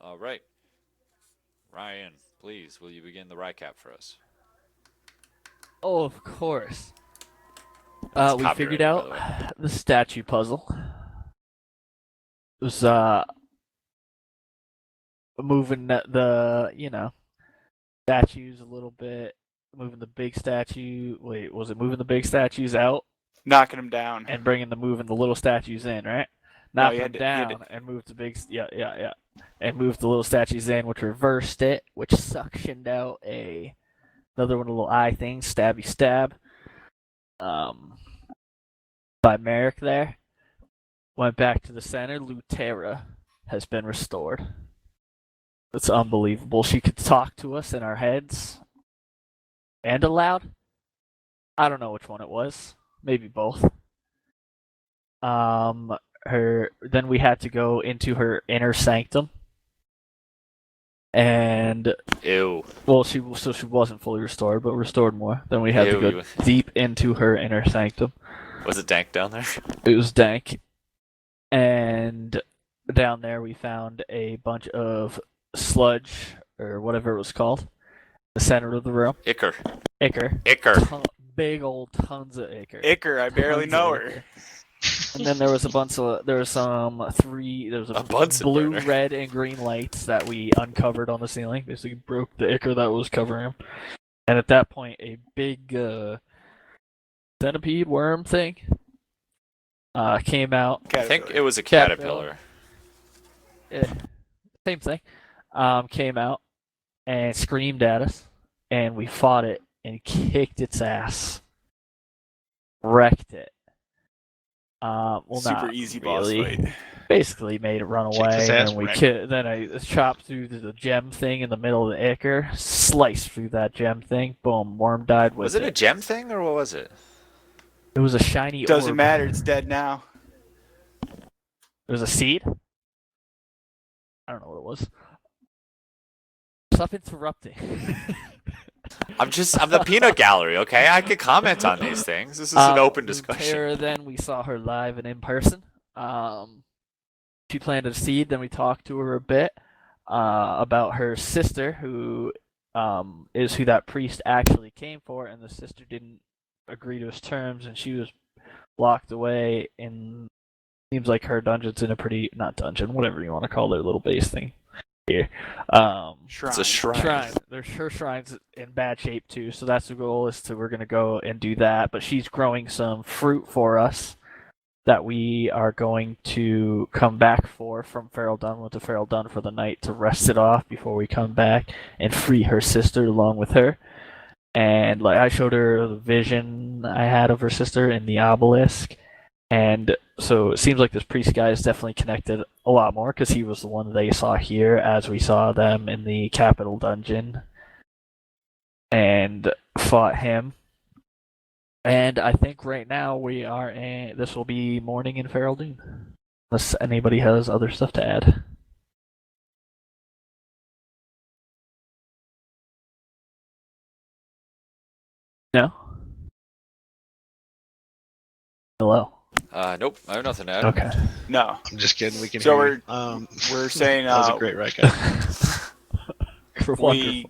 All right. Ryan, please, will you begin the recap for us? Oh, of course. It's We figured copyrighted, by out the way. the statue puzzle. It was moving the statues a little bit, moving the big statue. Wait, was it moving the big statues out Knocking them down. and moving the little statues in, right? No, you Knocking had them to. You had to. down and moved the big, yeah, and moved the little statues in, which reversed it, which suctioned out another one of the little eye things, stabby stab. Um, by Merrick there. Went back to the center. Lutera has been restored. It's unbelievable. She could talk to us in our heads and aloud. I don't know which one it was. Maybe both. Her. Then we had to go into her inner sanctum, and Ew. well, she wasn't fully restored, but restored more. Then we had to go deep into her inner sanctum. Was it dank down there? It was dank, and down there we found a bunch of sludge or whatever it was called. The center of the room. Icker. Icker. Big old tons of icker. Icker, I barely know her. And then there was a bunch of there was a blue, burner. red, and green lights that we uncovered on the ceiling. Basically broke the icker that was covering them. And at that point, a big centipede worm thing came out. I think it was a caterpillar. Same thing. Came out and screamed at us, and we fought it and kicked its ass, wrecked it. Super easy boss fight. Basically made it run away, and then I chopped through the gem thing in the middle of the ichor, sliced through that gem thing. Boom, worm died with it. Was it a gem thing or what was it? It was a shiny. Doesn't orb. matter. It's dead now. It was a seed. I don't know what it was. Stop interrupting. I'm the peanut gallery, okay? I could comment on these things. This is an open discussion. Then we saw her live and in person. She planted a seed. Then we talked to her a bit about her sister, who is who that priest actually came for, and the sister didn't agree to his terms, and she was locked away in seems like her dungeon's in a pretty not dungeon, whatever you want to call their little base thing here. It's a shrine. There's her shrine's in bad shape too, so that's the goal we're gonna go and do that. But she's growing some fruit for us that we are going to come back from Feral Dun. Went to Feral Dun for the night to rest it off before we come back and free her sister along with her. And like I showed her the vision I had of her sister in the obelisk. And so it seems like this priest guy is definitely connected a lot more because he was the one they saw here as we saw them in the capital dungeon and fought him. And I think right now this will be morning in Feral Dun. Unless anybody has other stuff to add. No? Hello? Nope, I have nothing to add. Okay. No. I'm just kidding. We can. So hear we're saying that was a great recap.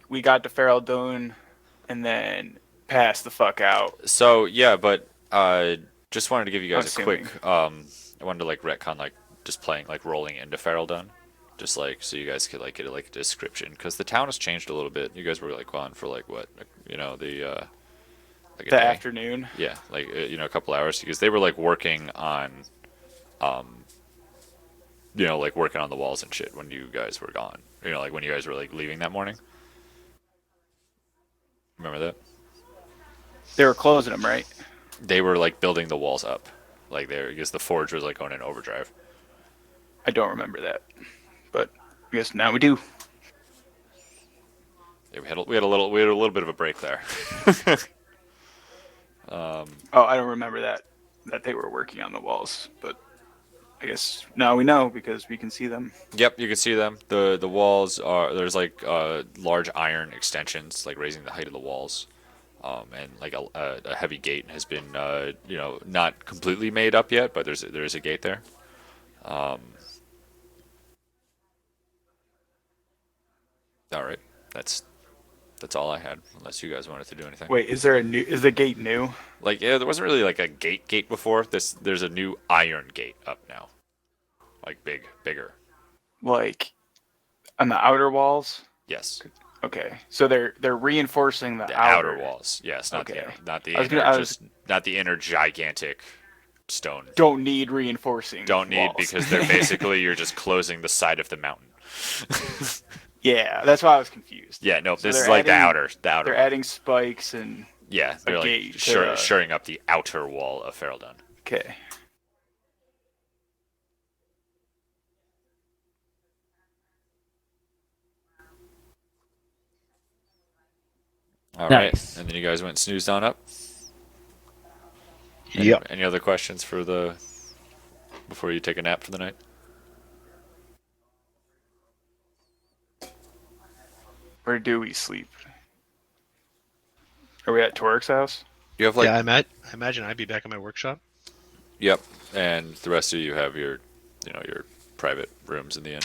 we got to Feral Dun and then passed the fuck out. So yeah, but just wanted to give you guys a quick. I wanted to like retcon like just playing like rolling into Feral Dun, just like so you guys could like get like a description because the town has changed a little bit. You guys were like gone for like what the like the afternoon. Yeah, like a couple hours because they were like working on, like working on the walls and shit when you guys were gone. Like when you guys were like leaving that morning. Remember that? They were closing them, right? They were like building the walls up, like because the forge was like going in overdrive. I don't remember that, but I guess now we do. Yeah, we had a little bit of a break there. I don't remember that they were working on the walls, but I guess now we know because we can see them. Yep, you can see them. The walls there's like large iron extensions like raising the height of the walls, and like a heavy gate has been not completely made up yet, but there is a gate there. All right, that's all I had. Unless you guys wanted to do anything. Wait, is the gate new? Like, yeah, there wasn't really like a gate before. There's a new iron gate up now, like bigger. Like on the outer walls? Yes, Okay. So they're reinforcing the the outer outer. walls. Yes, Okay. not the I was inner, gonna I was just not the inner gigantic stone. don't need reinforcing Don't need walls. because they're basically you're just closing the side of the mountain. Yeah, that's why I was confused. Yeah, no, So this they're is like adding the outer they're one. adding spikes and Yeah, a they're like gate to shoring up the outer wall of Ferelden. okay. All right, Nice. and then you guys went and snoozed on up. Yep. Any other questions for the before you take a nap for the night? Where do we sleep? Are we at Torik's house? You have like Yeah, I imagine I'd be back in my workshop. yep, and the rest of you have your your private rooms in the inn.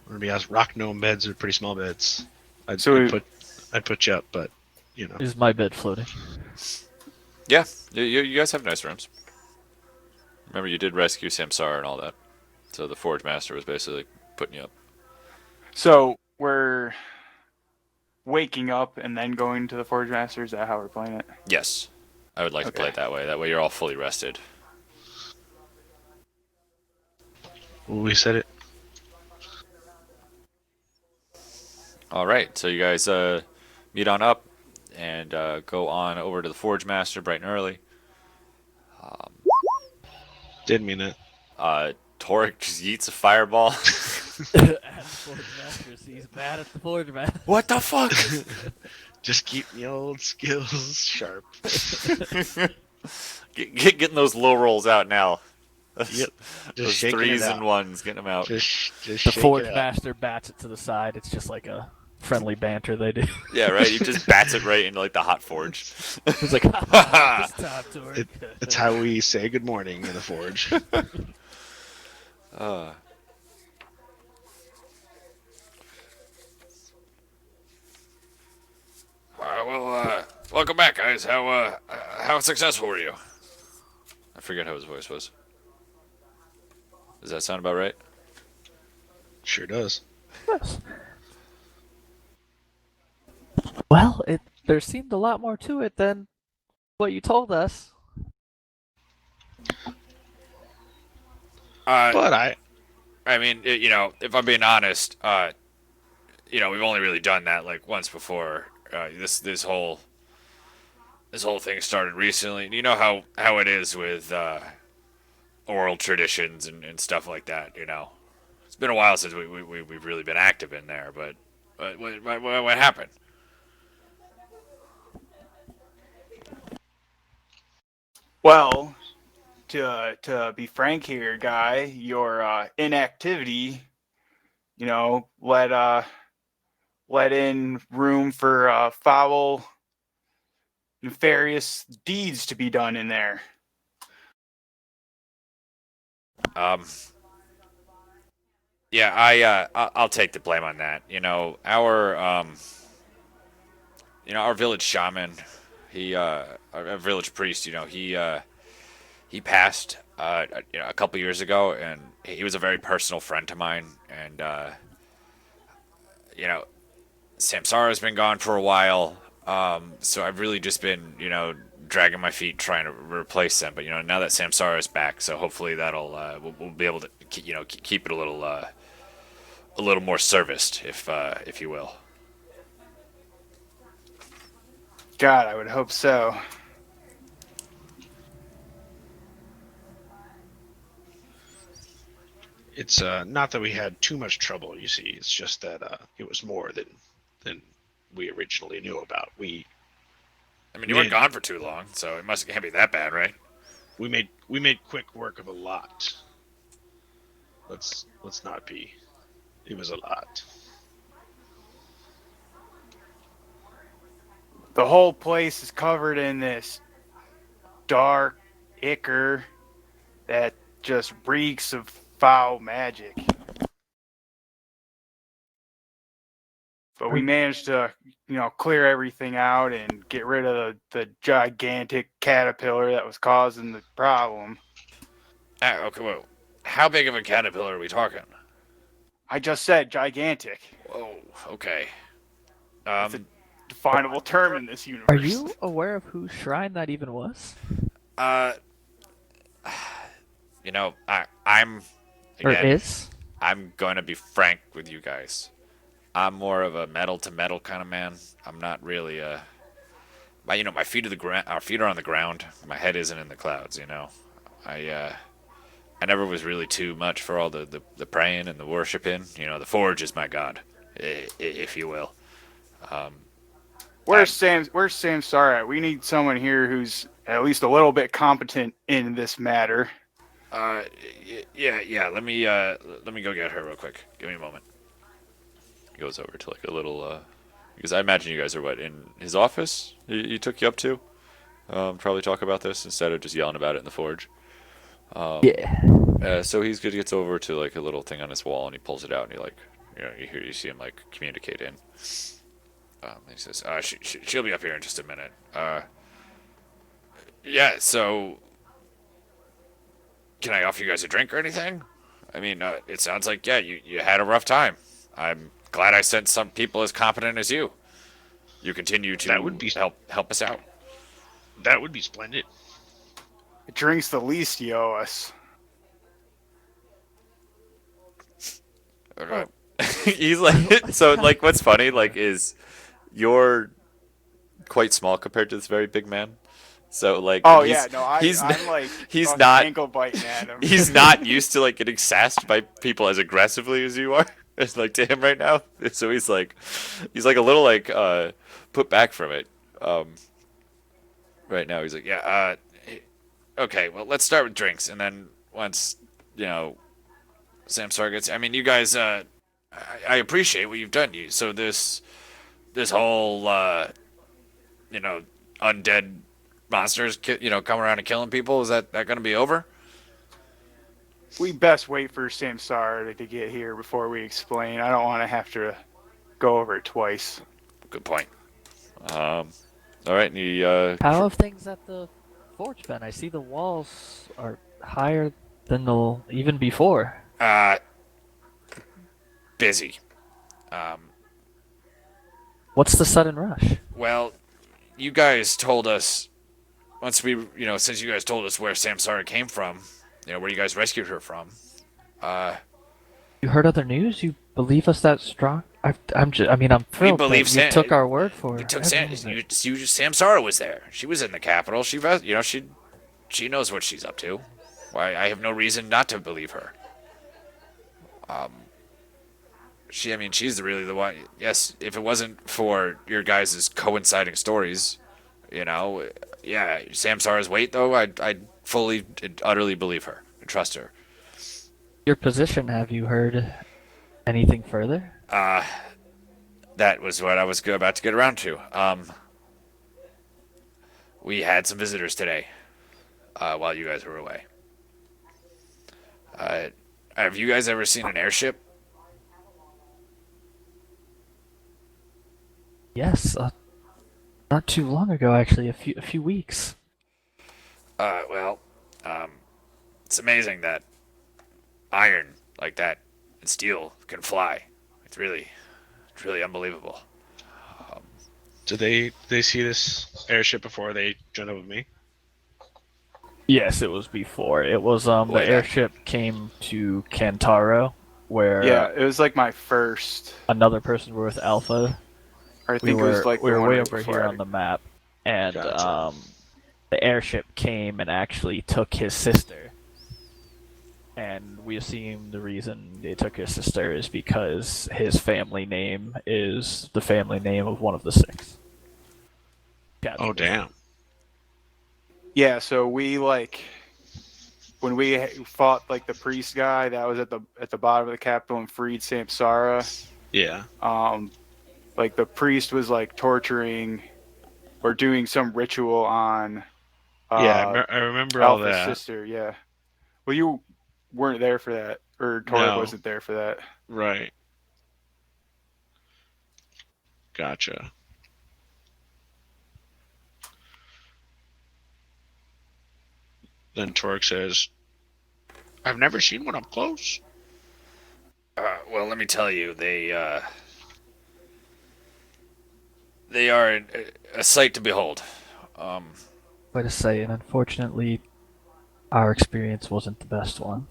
I'm gonna be honest, rock gnome beds are pretty small beds. I'd put you up, but you know. Is my bed floating? Yeah, you guys have nice rooms. Remember, you did rescue Samsara and all that, so the Forge Master was basically putting you up. So we're waking up and then going to the Forge Master. Is that how we're playing it? Yes, I would like to play Okay. it that way. That way, you're all fully rested. We said it. All right, so you guys meet on up and go on over to the Forge Master bright and early. Didn't mean it. Torek just eats a fireball. At the Forge Master, he's mad at the Forge Master. What the fuck? Just keep the old skills sharp. Getting those low rolls out now. Yep. Just Those shaking threes it and out. ones, getting them out. Just The shake Forge it out. Master bats it to the side. It's just like a friendly banter they do. Yeah, right. He just bats it right into like the hot forge. It's like, ha, ha, this time, Torek. It's how we say good morning in the forge. Uh, welcome back, guys. How successful were you? I forget how his voice was. Does that sound about right? Sure does. Yes. Well, there seemed a lot more to it than what you told us. But I mean, if I'm being honest, we've only really done that like once before. This whole thing started recently. You know how it is with oral traditions and stuff like that. It's been a while since we've really been active in there. But what happened? Well, to be frank here, guy, your inactivity, let in room for foul, nefarious deeds to be done in there. Yeah, I'll take the blame on that. Our village shaman, our village priest, he passed, a couple years ago, and he was a very personal friend to mine. And Samsara's been gone for a while, so I've really just been, dragging my feet trying to replace them. But now that Samsara is back, so hopefully that'll we'll be able to keep it a little more serviced, if you will. God, I would hope so. it's not that we had too much trouble. You see, it's just that it was more than we originally knew about. I mean, you weren't gone for too long, so can't be that bad, right? We made quick work of a lot. Let's not be. It was a lot. The whole place is covered in this dark ichor that just reeks of foul magic. But we managed to, clear everything out and get rid of the gigantic caterpillar that was causing the problem. Okay, well, how big of a caterpillar are we talking? I just said gigantic. Whoa, okay. It's a definable term in this universe. Are you aware of whose shrine that even was? I'm Or again, is? I'm going to be frank with you guys. I'm more of a metal to metal kind of man. I'm not really my feet are our feet are on the ground. My head isn't in the clouds. I never was really too much for all the praying and the worshiping. The forge is my god, if you will. Where's Samsara at? We need someone here who's at least a little bit competent in this matter. Yeah. Let me go get her real quick. Give me a moment. He goes over to like a little because I imagine you guys are in his office. He took you up to probably talk about this instead of just yelling about it in the forge. Yeah. So he gets over to like a little thing on his wall and he pulls it out and you see him like communicate in. He says, she'll be up here in just a minute. Yeah, so can I offer you guys a drink or anything? I mean, it sounds like, yeah, you had a rough time. I'm glad I sent some people as competent as you. You continue to help us out. That would be splendid. A drink's the least you owe us. He's like, so like, what's funny, like, is you're quite small compared to this very big man. So like, I'm like, he's not ankle biting at him. He's not used to like getting sassed by people as aggressively as you are. It's like to him right now. So he's like a little like put back from it. Right now he's like, yeah, okay, well let's start with drinks, and then once Samsara gets. I mean, you guys, I appreciate what you've done. So this whole undead monsters come around and killing people, is that going to be over? We best wait for Samsara to get here before we explain. I don't want to have to go over it twice. Good point. All right, and he, How have things at the forge been? I see the walls are higher than even before. Busy. What's the sudden rush? Well, you guys told us once since you guys told us where Samsara came from, where you guys rescued her from. You heard other news? You believe us that strong? I'm thrilled that you took our word for it. We took Samsara was there. She was in the capital. She knows what she's up to. Why, I have no reason not to believe her. She's really the one. Yes, if it wasn't for your guys' coinciding stories, yeah, Samsara's weight though, I'd fully and utterly believe her and trust her. Your position, have you heard anything further? That was what I was about to get around to. We had some visitors today, while you guys were away. Have you guys ever seen an airship? Yes, not too long ago, actually, a few weeks. It's amazing that iron like that and steel can fly. It's really unbelievable. Did they see this airship before they joined up with me? Yes, it was before. It was the airship came to Kantaro, where it was like my first. Another person were with Alpha. I think it was like we were way over here on the map, and Gotcha. The airship came and actually took his sister. And we assume the reason they took his sister is because his family name is the family name of one of the six. Oh, damn. Yeah, so we when we fought like the priest guy that was at the bottom of the capital and freed Samsara. Yeah. Like the priest was like torturing or doing some ritual on. I remember Alpha's all that. sister. Yeah. Well, weren't there for that, or Torg No. wasn't there for that. Right. Gotcha. Then Torque says, I've never seen one up close. Well, let me tell you, they are a sight to behold. Quite a sight, and unfortunately, our experience wasn't the best one.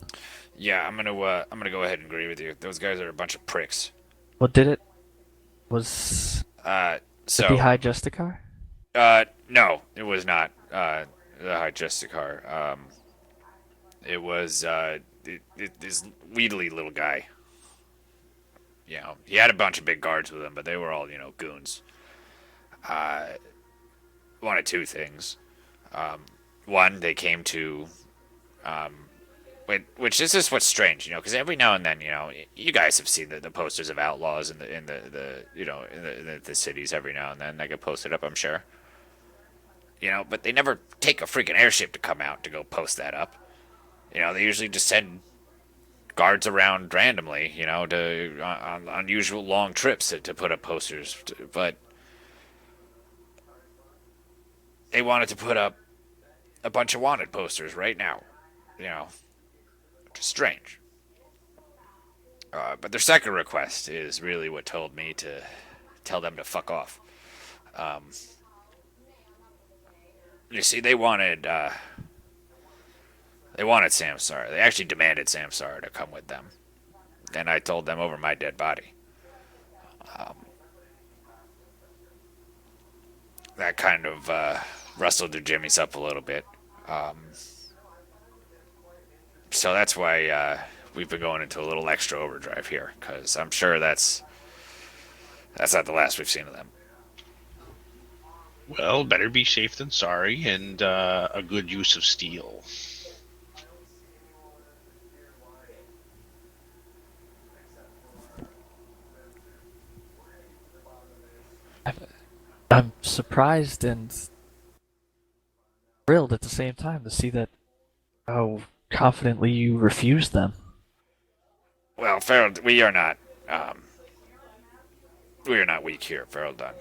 Yeah, I'm gonna go ahead and agree with you. Those guys are a bunch of pricks. What did it? Was Uh, it the so, High Justicar? no, it was not the High Justicar. It was this wheedly little guy. You know, he had a bunch of big guards with him, but they were all, you know, goons. One of two things. One, they came to, which this is what's strange, you know, because every now and then, you know, you guys have seen the posters of outlaws in the you know in the cities every now and then. They get posted up, I'm sure. You know, but they never take a freaking airship to come out to go post that up. You know, they usually just send guards around randomly, you know, to on unusual long trips to put up posters. But they wanted to put up a bunch of wanted posters right now, you know, which is strange. But their second request is really what told me to tell them to fuck off. You see, they wanted Samsara. They actually demanded Samsara to come with them, and I told them over my dead body. That kind of rustled their jimmies up a little bit. So that's why we've been going into a little extra overdrive here, because I'm sure that's not the last we've seen of them. Well, better be safe than sorry, and a good use of steel. I'm surprised and thrilled at the same time to see that how confidently you refused them. Well, Farrell, we are not weak here, Farrell Dunn.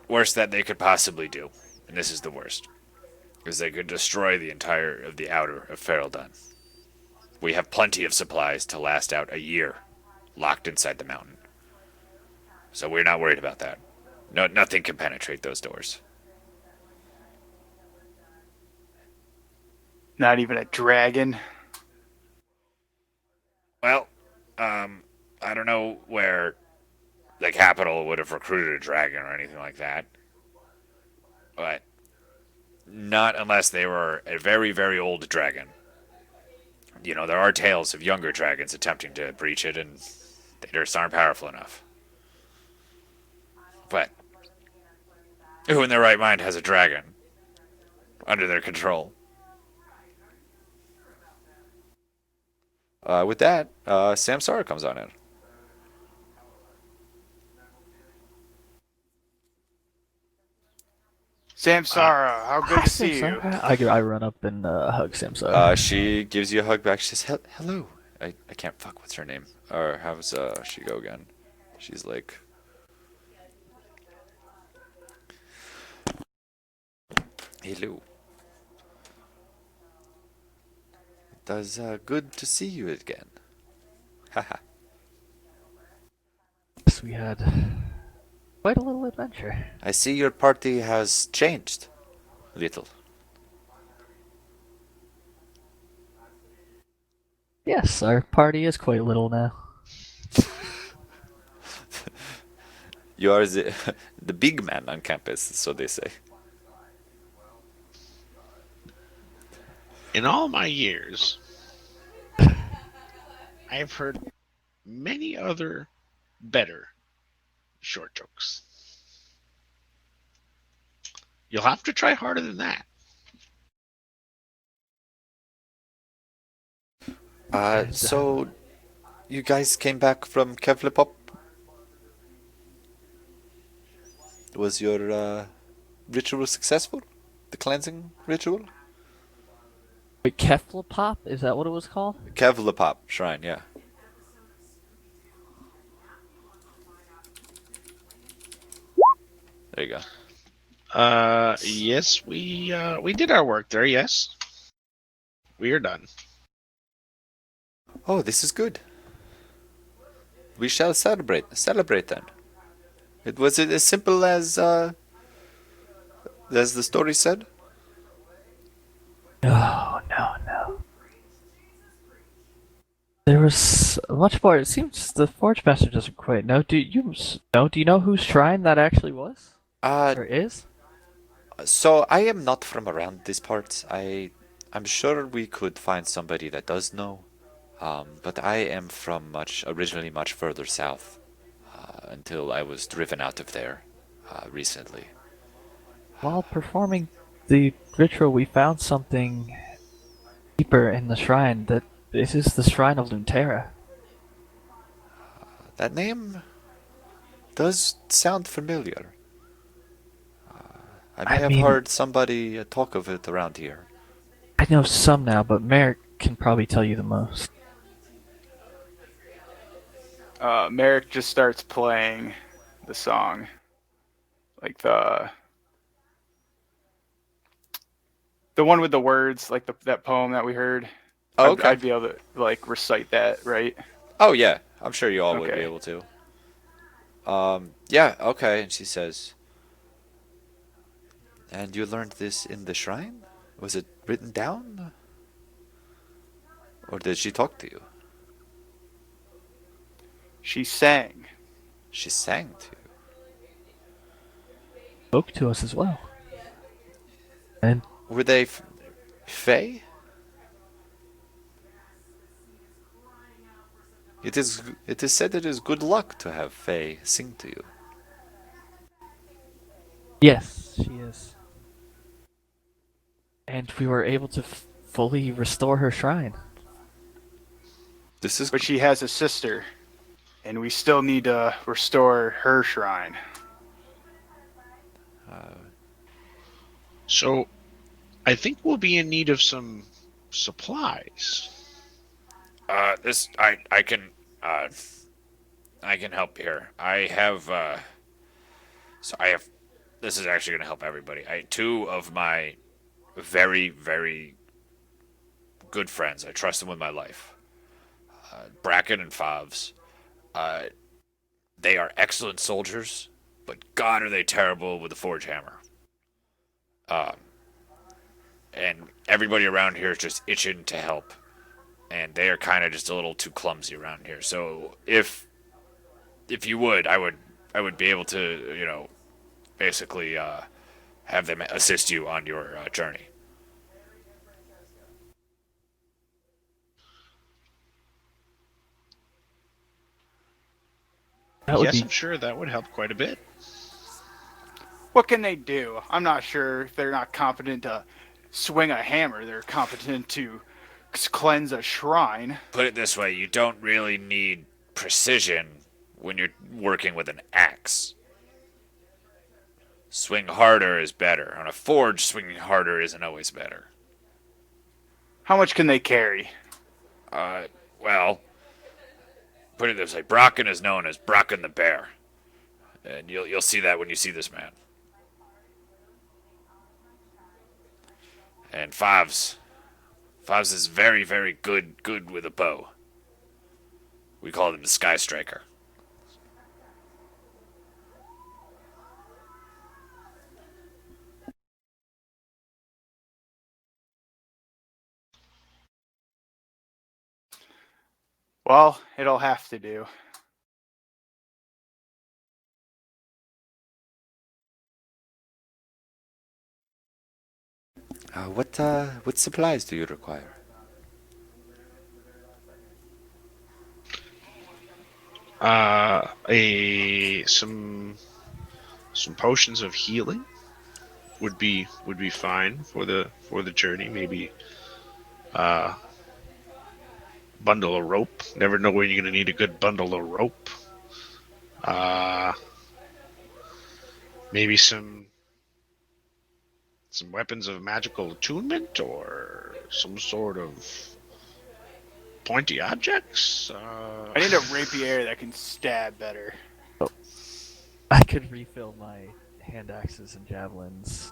Worst that they could possibly do, and this is the worst, is they could destroy the entire of the outer of Farrell Dunn. We have plenty of supplies to last out a year, locked inside the mountain. So we're not worried about that. No, nothing can penetrate those doors. Not even a dragon. Well, I don't know where the capital would have recruited a dragon or anything like that, but not unless they were a very, very old dragon. You know, there are tales of younger dragons attempting to breach it, and they just aren't powerful enough. But who in their right mind has a dragon under their control? With that, Samsara comes on in. Samsara, how good Hi, to see you. Samsara. I run up and hug Samsara. She gives you a hug back. She says, "Hello." I can't fuck. What's her name? Or how's she go again? She's like, "Hello. It does good to see you again." Haha. Yes, we had quite a little adventure. I see your party has changed a little. Yes, our party is quite little now. You are the the big man on campus, so they say. In all my years, I have heard many other better short jokes. You'll have to try harder than that. So you guys came back from Kevlepop? Was your ritual successful? The cleansing ritual? Wait, Kevlepop? Is that what it was called? Kevlepop Shrine, yeah. There you go. Yes, we did our work there. Yes, we are done. Oh, this is good. We shall celebrate. Celebrate then. It was it as simple as the story said? No, no, no. There was much more. It seems the Forge Master doesn't quite know. Do you know? Do you know whose shrine that actually was Uh, or is? so I am not from around these parts. I'm sure we could find somebody that does know. But I am from originally much further south, until I was driven out of there, recently. While performing the ritual, we found something deeper in the shrine. That this is the shrine of Luntera. That name does sound familiar. I may I have mean, heard somebody talk of it around here. I know some now, but Merrick can probably tell you the most. Merrick just starts playing the song, like the one with the words, like that poem that we heard. Oh, okay. I'd be able to like recite that, right? Oh, yeah. I'm sure you all would be Okay. able to. Yeah, okay. And she says, "And you learned this in the shrine? Was it written down? Or did she talk to you? She sang. She sang to you. Spoke to us as well. And Were they Fae? It is said it is good luck to have Fae sing to you. yes, she is. And we were able to fully restore her shrine. This is But she has a sister, and we still need to restore her shrine. So, I think we'll be in need of some supplies. uh I can help here. I have this is actually going to help everybody. Two of my very very good friends. I trust them with my life. Bracken and Favs. Uh they are excellent soldiers, but god are they terrible with the forge hammer. And everybody around here is just itching to help, and they are kind of just a little too clumsy around here. So if you would, I would be able to, basically have them assist you on your journey. That would Yes, be I'm sure that would help quite a bit. What can they do? I'm not sure if they're not competent to swing a hammer. They're competent to cleanse a shrine. Put it this way: you don't really need precision when you're working with an axe. Swing harder is better. On a forge, swinging harder isn't always better. How much can they carry? Well, put it this way: Brocken is known as Brocken the Bear, and you'll see that when you see this man. And Favs is very very good with a bow. We call him the Sky Striker. Well, it'll have to do. What supplies do you require? A some potions of healing would be fine for the journey. Maybe bundle of rope. Never know when you're gonna need a good bundle of rope. Uh, maybe some some weapons of magical attunement or some sort of pointy objects? I need a rapier that can stab better. I could refill my hand axes and javelins.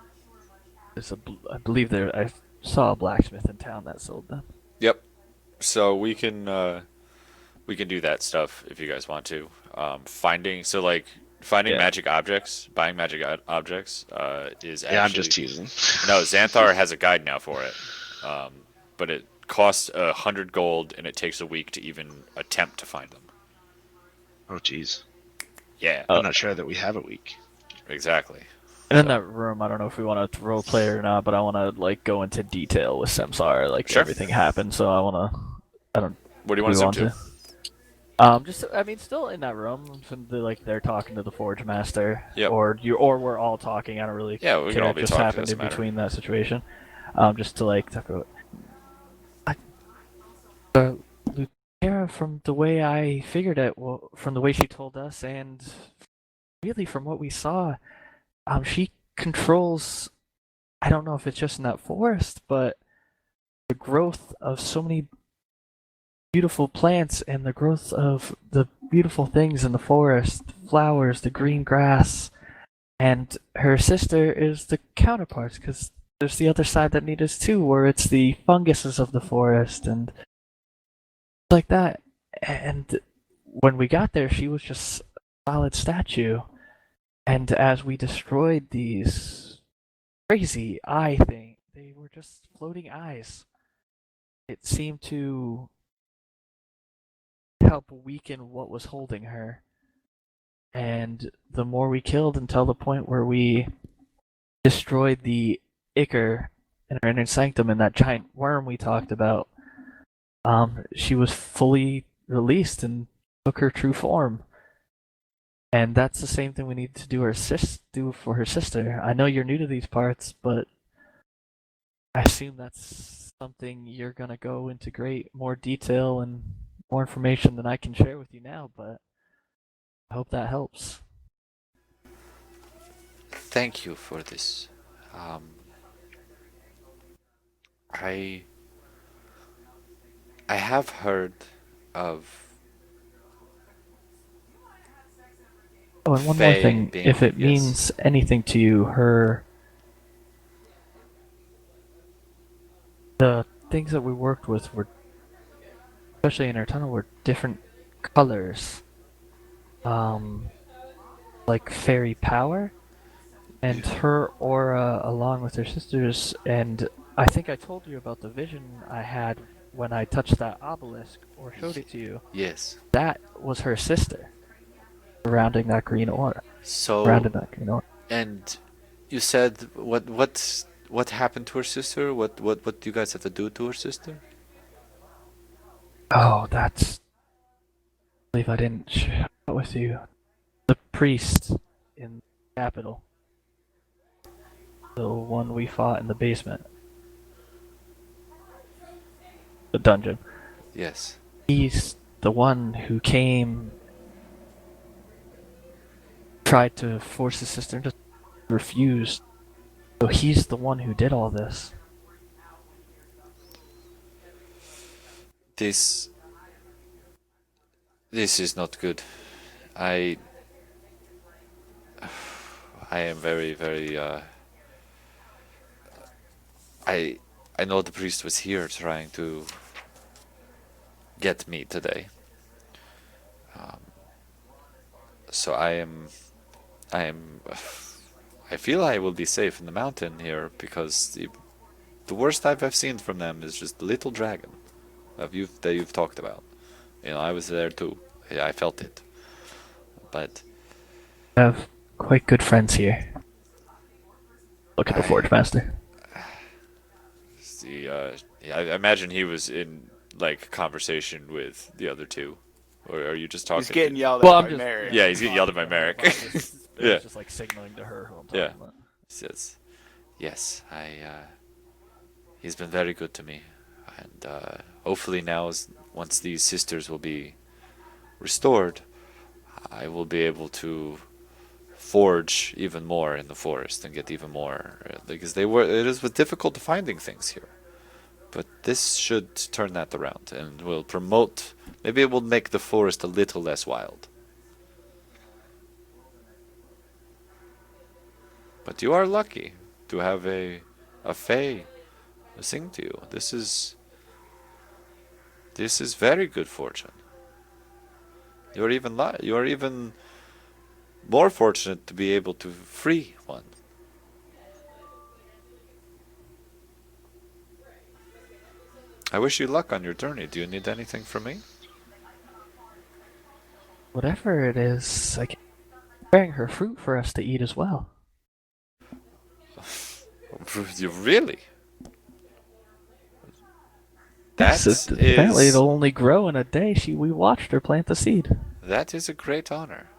I believe I saw a blacksmith in town that sold them. Yep. So we can do that stuff if you guys want to. Finding Yeah. magic objects, buying magic objects is actually. Yeah, I'm just teasing. No, Xanthar has a guide now for it, but it costs 100 gold and it takes a week to even attempt to find them. Oh, jeez. Yeah, I'm not sure that we have a week. exactly. And in that room, I don't know if we want to role play or not, but I want to like go into detail with Samsar, like Sure. everything happened. So I want to. I don't. What do you We want to zoom want to? Just I mean, still in that room, they're talking to the Forge Master, Yep. or we're all talking. I don't really. Yeah, we can care. all It be just talking. happened Doesn't in matter. between that situation, just to like talk about. Lucera, from the way I figured it, well, from the way she told us, and really from what we saw, she controls. I don't know if it's just in that forest, but the growth of so many beautiful plants and the growth of the beautiful things in the forest, flowers, the green grass, and her sister is the counterparts because there's the other side that needs us too, where it's the funguses of the forest and like that. And when we got there, she was just a solid statue. And as we destroyed these crazy eye thing, they were just floating eyes. It seemed to help weaken what was holding her. And the more we killed until the point where we destroyed the Ichor in her inner sanctum and that giant worm we talked about, she was fully released and took her true form. And that's the same thing we need to do for her sister. I know you're new to these parts, but I assume that's something you're gonna go into more detail and more information than I can share with you now, but I hope that helps. Thank you for this. I have heard of Oh, and one more Faye thing. being- If it yes. means anything to you, the things that we worked with were, especially in our tunnel, were different colors. Like fairy power. And her aura, along with her sisters, and I think I told you about the vision I had when I touched that obelisk or showed it to you. Yes. That was her sister, surrounding that green aura. So Surrounded that green aura. and you said what happened to her sister? What do you guys have to do to her sister? Oh, that's. I believe I didn't share that with you. The priest in the capital. The one we fought in the basement. The dungeon. Yes. He's the one who came, tried to force his sister into, refused. So he's the one who did all this. This is not good. I am very, very I know the priest was here trying to get me today. So I feel I will be safe in the mountain here because the worst I've seen from them is just the little dragon that you've talked about. You know, I was there too. I felt it. But I have quite good friends here. Look at the Forge Master. yeah, I imagine he was in like conversation with the other two, or are you just talking? He's getting yelled Well, at I'm by just- Merrick. Yeah, he's getting yelled at by Merrick. Yeah. Just like signaling to her who I'm talking Yeah. about. Yes. He's been very good to me, and hopefully now, once these sisters will be restored, I will be able to forge even more in the forest and get even more, because it is difficult to finding things here. But this should turn that around and will promote. Maybe it will make the forest a little less wild. But you are lucky to have a fae sing to you. This is very good fortune. You are even more fortunate to be able to free one. I wish you luck on your journey. Do you need anything from me? Whatever it is, I can preparing her fruit for us to eat as well. You really? Yes, That apparently is it'll only grow in a day. We watched her plant the seed. that is a great honor.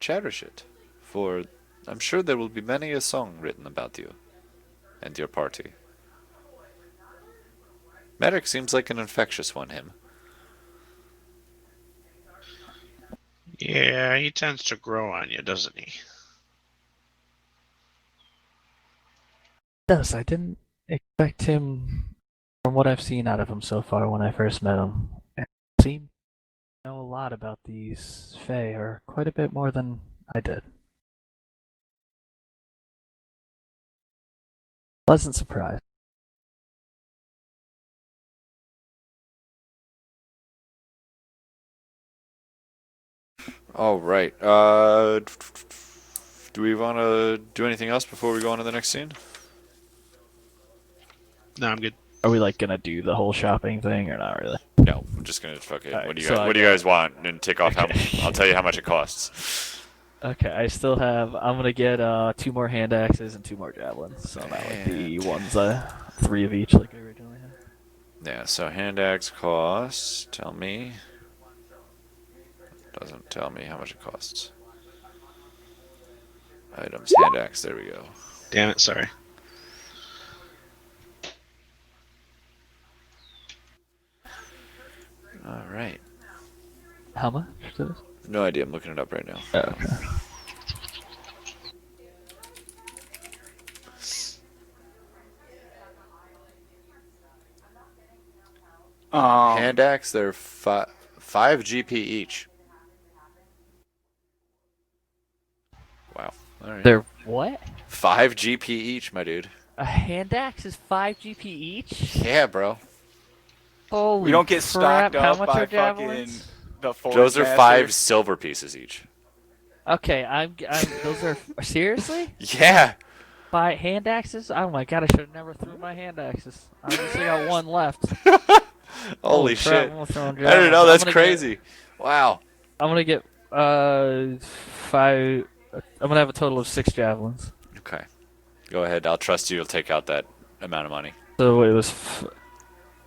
Cherish it, for I'm sure there will be many a song written about you and your party. Merrick seems like an infectious one, him. Yeah, he tends to grow on you, doesn't he? Does I didn't expect him from what I've seen out of him so far when I first met him. It seemed to know a lot about these Fae, or quite a bit more than I did. Pleasant surprise. All right. Do we want to do anything else before we go on to the next scene? No, I'm good. Are we like gonna do the whole shopping thing or not really? No, I'm just gonna fuck it. Alright, What do you so guys, I what do you got- guys want? And take off Okay. how. I'll tell you how much it costs. Okay, I still have. I'm gonna get 2 more hand axes and 2 more javelins. So not like the ones, 3 of each like I originally had. Yeah. So hand axe costs. Tell me. Doesn't tell me how much it costs. Items. Hand axe. There we go. Damn it, sorry. All right. How much is this? No idea. I'm looking it up right now. Oh, okay. Hand axe. They're 5 GP each. Wow. All right. They're what? 5 GP each, my dude. A hand axe is 5 GP each? Yeah, bro. Holy We don't get crap. stocked How up much by are javelins? fucking the forest Those are master. 5 silver pieces each. Okay, I'm those are seriously? Yeah. By hand axes? Oh my god, I should have never threw my hand axes. I just got one left. Holy crap, shit. I'm throwing I don't know. javelins. That's I'm gonna crazy. Wow. I'm gonna get 5. I'm gonna have a total of 6 javelins. Okay. Go ahead. I'll trust you. You'll take out that amount of money. So it was.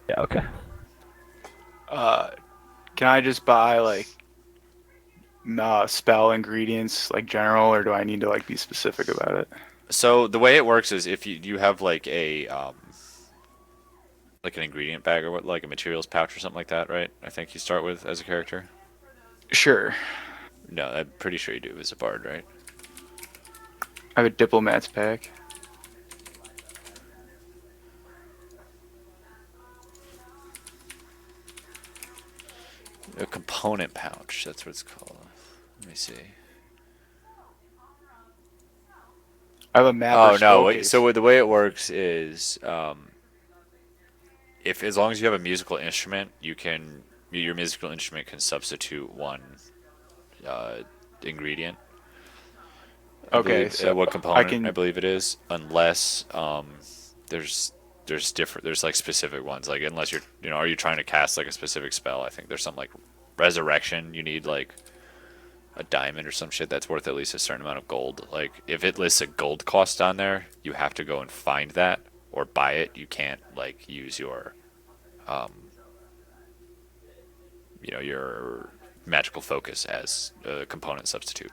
Yeah. Okay. Can I just buy like spell ingredients like general, or do I need to like be specific about it? So the way it works is if you have like like an ingredient bag or what, like a materials pouch or something like that, right? I think you start with as a character. Sure. No, I'm pretty sure you do as a bard, right? I have a diplomat's pack. A component pouch. That's what it's called. Let me see. I have a map. Oh no! Wait, so the way it works is, if as long as you have a musical instrument, your musical instrument can substitute one ingredient. I Okay, believe, so what component? can- I believe it is, unless there's there's like specific ones, like unless are you trying to cast like a specific spell? I think there's some like resurrection. You need like a diamond or some shit that's worth at least a certain amount of gold. Like if it lists a gold cost on there, you have to go and find that or buy it. You can't like use your your magical focus as a component substitute.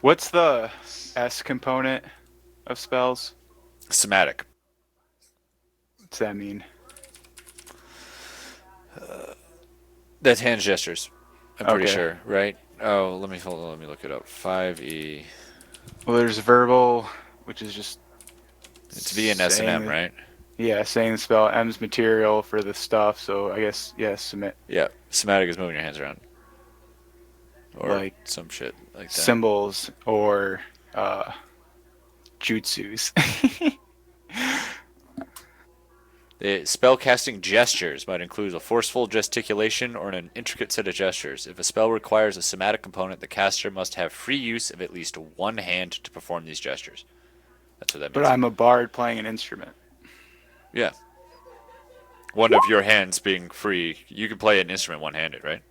What's the S component of spells? Somatic. What's that mean? That's hand gestures. I'm pretty Okay. sure, right? Oh, let me hold on. Let me look it up. 5e. Well, there's verbal, which is just It's V and S and M, saying, right? yeah, saying the spell. M's material for the stuff. So I guess submit Yeah. Somatic is moving your hands around, or like some shit like that. symbols or jutsus. Spellcasting gestures might include a forceful gesticulation or an intricate set of gestures. If a spell requires a somatic component, the caster must have free use of at least one hand to perform these gestures. That's what that But means. I'm a bard playing an instrument. Yeah. One of your hands being free. You can play an instrument one-handed, right?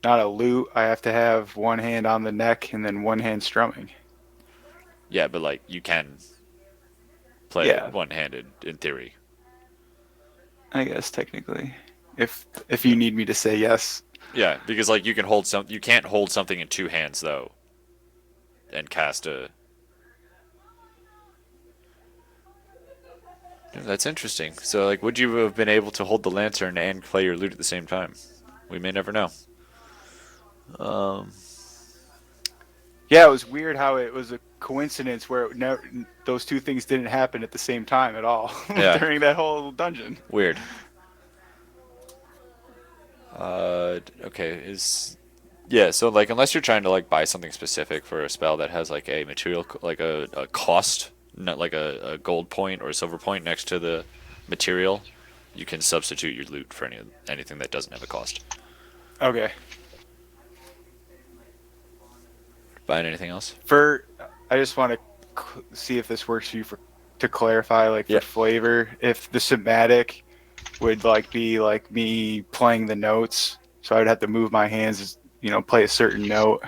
Not a lute. I have to have one hand on the neck and then one hand strumming. Yeah, but like you can play it Yeah. one-handed in theory. I guess technically, if you need me to say yes. Yeah, because like you can't hold something in two hands though, and cast a. Yeah, that's interesting. So like, would you have been able to hold the lantern and play your lute at the same time? We may never know. Yeah, it was weird how it was a coincidence where those two things didn't happen at the same time at all Yeah. during that whole dungeon. Weird. Okay, yeah, so like unless you're trying to like buy something specific for a spell that has like a material like a cost, not like a gold point or a silver point next to the material, you can substitute your loot for anything that doesn't have a cost. Okay. Buying anything else? I just want to see if this works for you to clarify, like Yeah. for flavor, if the somatic would like be like me playing the notes, so I would have to move my hands, play a certain note.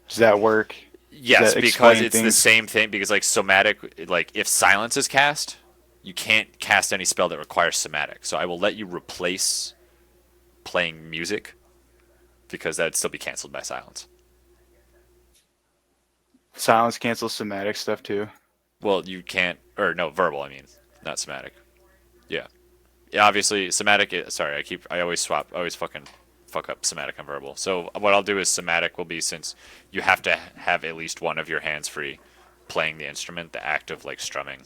Does that work? Yes, that because explain it's the things? same thing. Because like somatic, like if silence is cast, you can't cast any spell that requires somatic. So I will let you replace playing music, because that'd still be canceled by silence. Silence cancels somatic stuff too. Well, you can't, or no, verbal. I mean, not somatic. Yeah, yeah. Obviously, somatic. Sorry, I always fucking fuck up somatic and verbal. So what I'll do is somatic will be, since you have to have at least one of your hands free, playing the instrument, the act of like strumming.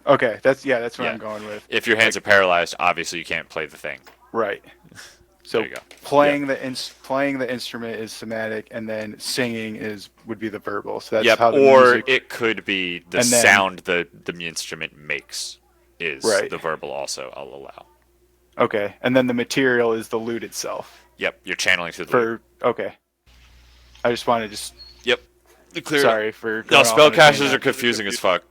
Okay, that's what Yeah. I'm going with. If your hands are paralyzed, obviously you can't play the thing. Right. So There you go. playing the instrument is somatic, and then singing would be the verbal. So that's Yep. how the Or music. it could be the And then- sound the instrument makes is Right. the verbal. Also, I'll allow. Okay, and then the material is the lute itself. Yep. You're channeling through the loop. Okay. I just wanted to. Yep. Clear. Sorry for. No, going off on a spellcasters tangent. are confusing as fuck.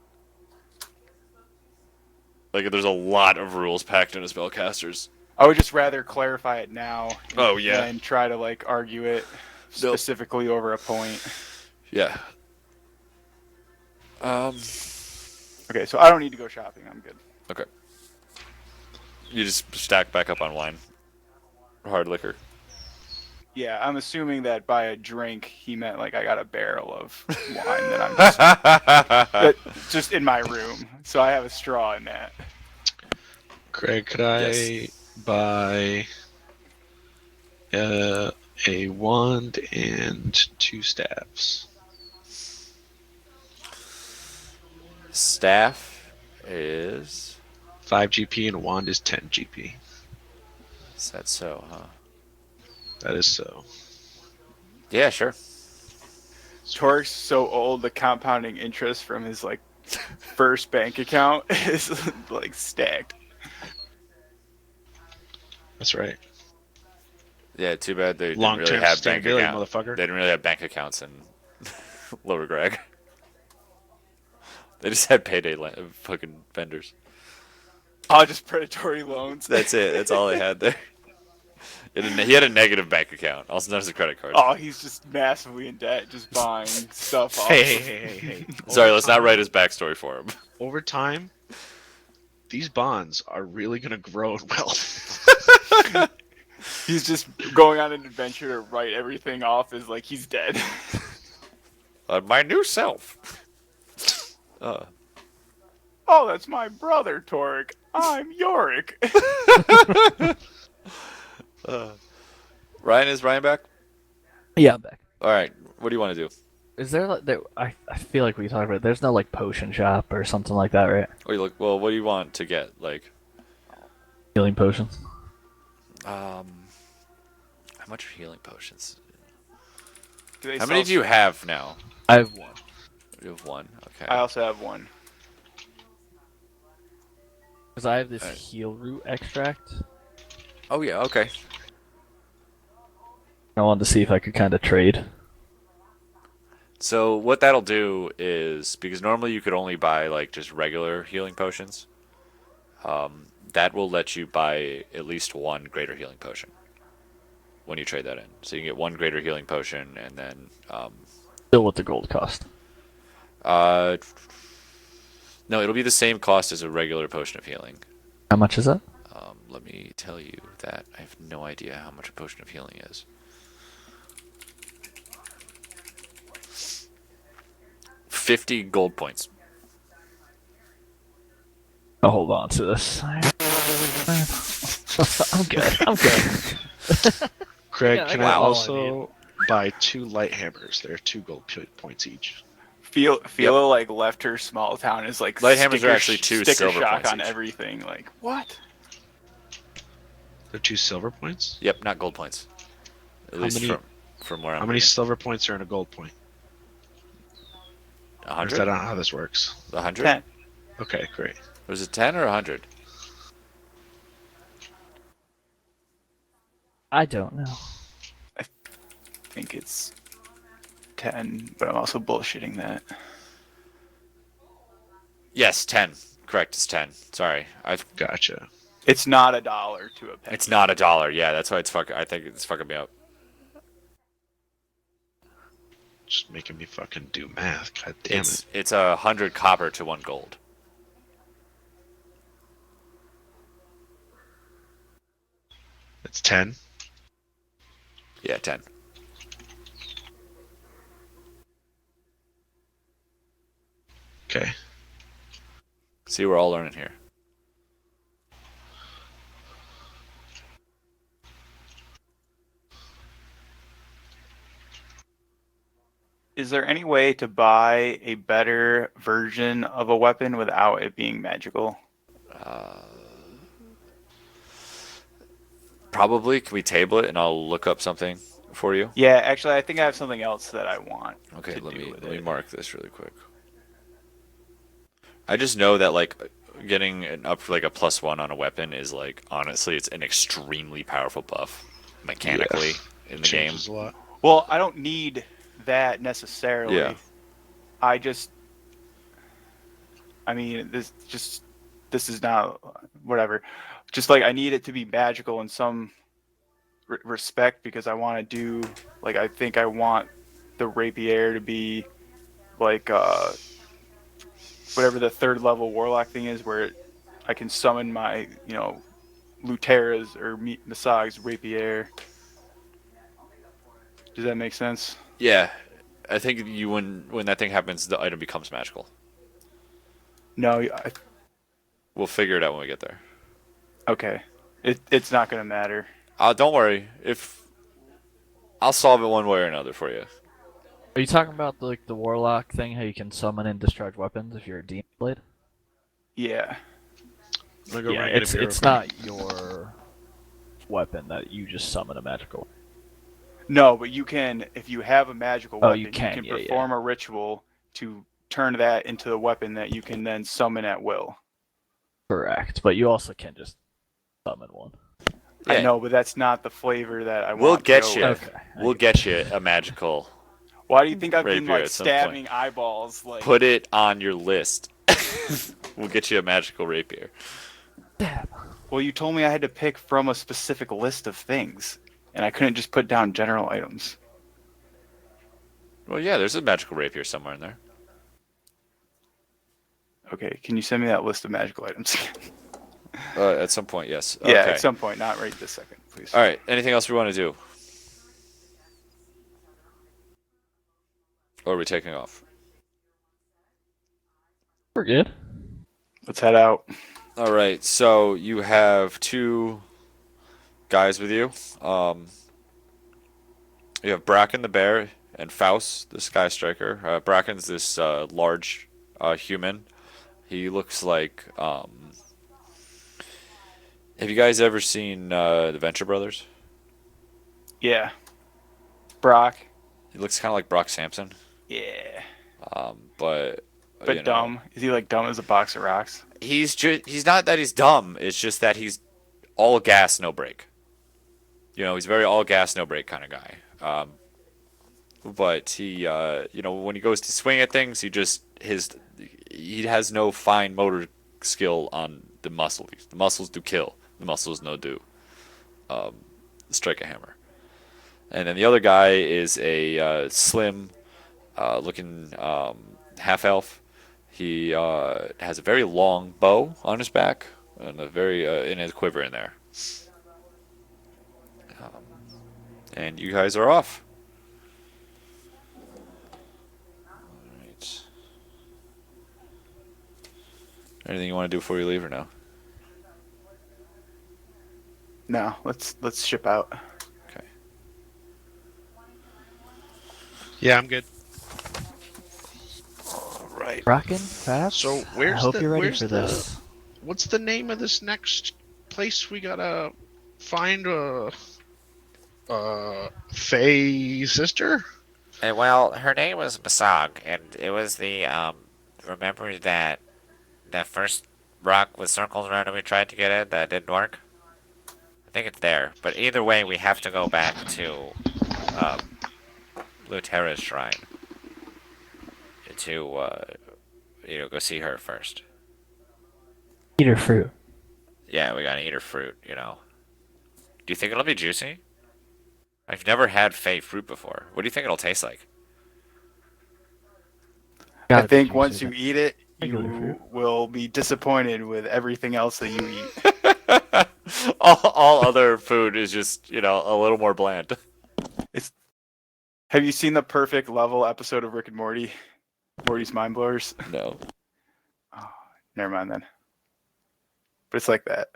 Like, there's a lot of rules packed into spellcasters. I would just rather clarify it now. Oh, yeah. Than try to like argue it specifically over a point. Yeah. Okay, so I don't need to go shopping. I'm good. Okay. You just stack back up on wine. Hard liquor. Yeah, I'm assuming that by a drink he meant like I got a barrel of wine that I'm just in my room, so I have a straw in that. Craig, could I Yes. buy a wand and 2 staffs? Staff is... 5 GP and a wand is 10 GP. Is that so, huh? That is so. Yeah, sure. Torque's so old, the compounding interest from his like first bank account is like stacked. That's right. Yeah, too bad they didn't Long-term really have bank sustainability, accounts. motherfucker. They didn't really have bank accounts in Lower Greg. They just had payday fucking vendors. Oh, just predatory loans. That's it. That's all they had there. He had a negative bank account, also known as a credit card. Oh, he's just massively in debt, just buying stuff off. Hey. Sorry, let's not write his backstory for him. Over time, these bonds are really going to grow in wealth. He's just going on an adventure to write everything off as like he's dead. My new self. Oh, that's my brother, Torque. I'm Yorick. Ryan, is Ryan back? Yeah, I'm back. All right. What do you want to do? Is there like I feel like we talked about it. There's no like potion shop or something like that, right? Oh, you look. Well, what do you want to get? Like, Healing potions. how much are healing potions? Do they How sell many do you have now? I have one. You have one. Okay. I also have one. Because I have this Alright. heal root extract. Oh yeah. Okay. I wanted to see if I could kind of trade. So what that'll do is because normally you could only buy like just regular healing potions. That will let you buy at least one greater healing potion when you trade that in. So you can get one greater healing potion and then Still with the gold cost. uh no, it'll be the same cost as a regular potion of healing. How much is that? Let me tell you that I have no idea how much a potion of healing is. 50 gold points. I'll hold on to this. I'm good. I'm good. Craig, Yeah, I can got I all I also buy 2 light hammers? They're 2 gold points each. Philo like left her small town is like Light hammers are sticker- actually 2 sticker silver shock points on each. everything. Like what? They're 2 silver points? Yep, not gold points. At How least many- from where I'm How many reading. silver points are in a gold point? Or is 100? that not how this works? 100? 10. Okay, great. Was it 10 or 100? I don't know. I think it's 10, but I'm also bullshitting that. Yes, 10. Correct, it's 10. Sorry. Gotcha. It's not $1 to a penny. It's not $1. Yeah, that's why I think it's fucking me up. Just making me fucking do math. God damn it. It's 100 copper to 1 gold. It's 10. Yeah, 10. Okay. See, we're all learning here. Is there any way to buy a better version of a weapon without it being magical? Probably. Can we table it and I'll look up something for you? Yeah, actually, I think I have something else that I want. Okay, to let do me with let me it. mark this really quick. I just know that like getting an up like a +1 on a weapon is like honestly it's an extremely powerful buff mechanically in the game. Changes a lot. Well, I don't need that necessarily. Yeah. I mean, this is not whatever. Just like I need it to be magical in some respect because I want to do like I think I want the rapier to be like whatever the 3rd level warlock thing is where I can summon my Lutera's or Misag's rapier. Does that make sense? Yeah. I think you when that thing happens the item becomes magical. No, We'll figure it out when we get there. okay. It's not gonna matter. Don't worry. If I'll solve it one way or another for you. Are you talking about like the warlock thing? How you can summon and discharge weapons if you're a demon blade? Yeah. I'm gonna go Yeah, ring it it's up here it's real not your weapon that you just summon a magical. No, but you can if you have a magical Oh, weapon, you can, yeah, perform a ritual to turn that into the weapon that you can then summon at will. Correct, but you also can just summon one. Yeah. I know, but that's not the flavor that I want. We'll to get go you. with. Okay. We'll get you a magical. Why do you think I've been Rapier like at some stabbing eyeballs? Like, Put it on your list. We'll get you a magical rapier. Damn. well, you told me I had to pick from a specific list of things, and I couldn't just put down general items. Well, yeah, there's a magical rapier somewhere in there. Okay, can you send me that list of magical items? At some point, yes. Yeah, Okay. at some point, not right this second, please. All right. Anything else we want to do? Or are we taking off? We're good. Let's head out. All right. So you have 2 guys with you. You have Bracken the bear and Faust the sky striker. Bracken's this large human. He looks like. Have you guys ever seen the Venture Brothers? Yeah. Brock. He looks kind of like Brock Sampson, Yeah. but But dumb. Is he like dumb as a box of rocks? he's not that he's dumb. It's just that he's all gas, no brake. He's very all gas, no brake kind of guy. But he, when he goes to swing at things, he has no fine motor skill on the muscles. The muscles do kill. The muscles no do. Strike a hammer. And then the other guy is a slim, looking half elf. He has a very long bow on his back and a very in his quiver in there. And you guys are off. Alright. Anything you want to do before you leave or no? No, let's ship out. Okay. Yeah, I'm good. Right. Rockin', perhaps? So I where's hope the you're ready where's for the this. what's the name of this next place we gotta find Faye sister? Well, her name was Masag, and it was the remember that first rock with circles around it we tried to get in that didn't work? I think it's there. But either way, we have to go back to Lutera's shrine to go see her first. Eat her fruit. Yeah, we gotta eat her fruit. Do you think it'll be juicy? I've never had Fey fruit before. What do you think it'll taste like? I Gotta be think juicy, once you but- eat it, Regular you fruit. will be disappointed with everything else that you eat. all other food is just, a little more bland. Have you seen the perfect level episode of Rick and Morty? Morty's Mind Blowers? No. Oh, never mind then. But it's like that.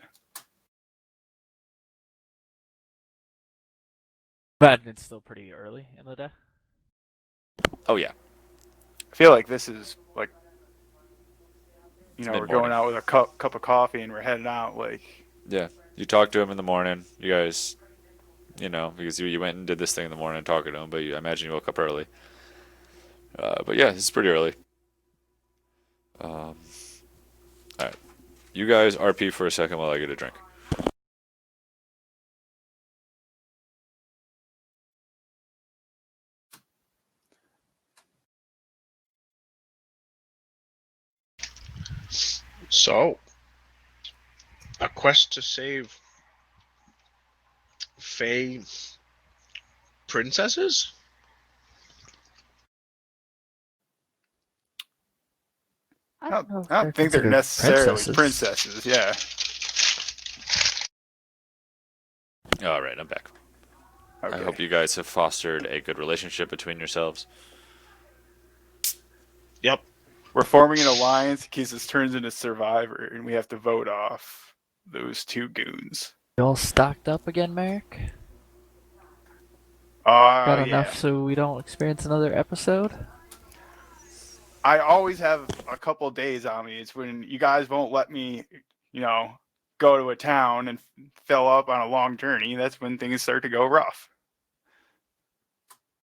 But it's still pretty early in the day. Oh, yeah. I feel like this is like, It's we're mid-morning. going out with a cup of coffee and we're heading out. Like, Yeah. You talk to him in the morning. You guys, because you went and did this thing in the morning talking to him, but I imagine you woke up early. But yeah, this is pretty early. Alright. You guys RP for a second while I get a drink. So, a quest to save Fae princesses? I don't know if think they're considered necessarily princesses. Yeah. Alright, I'm back. Okay. I hope you guys have fostered a good relationship between yourselves. Yep. We're forming an alliance in case this turns into Survivor and we have to vote off those two goons. You all stocked up again, Merrick? Oh, Got yeah. enough so we don't experience another episode? I always have a couple days on me. It's when you guys won't let me, go to a town and fill up on a long journey. That's when things start to go rough.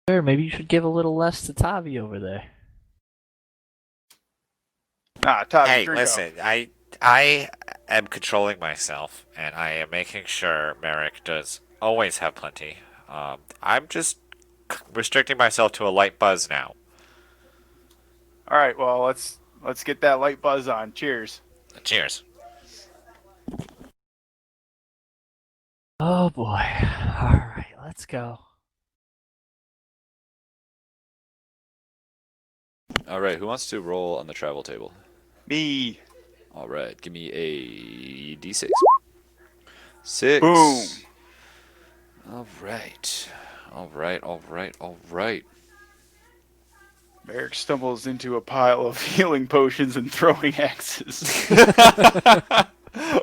Sure, maybe you should give a little less to Tavi over there. Nah, Todd, Hey, drink listen, up. I am controlling myself, and I am making sure Merrick does always have plenty. I'm just restricting myself to a light buzz now. All right, well, let's get that light buzz on. Cheers. Cheers. Oh boy. Alright, let's go. Alright, who wants to roll on the travel table? Me. Alright, give me a d6. 6. Boom. Alright. Alright. Merrick stumbles into a pile of healing potions and throwing axes.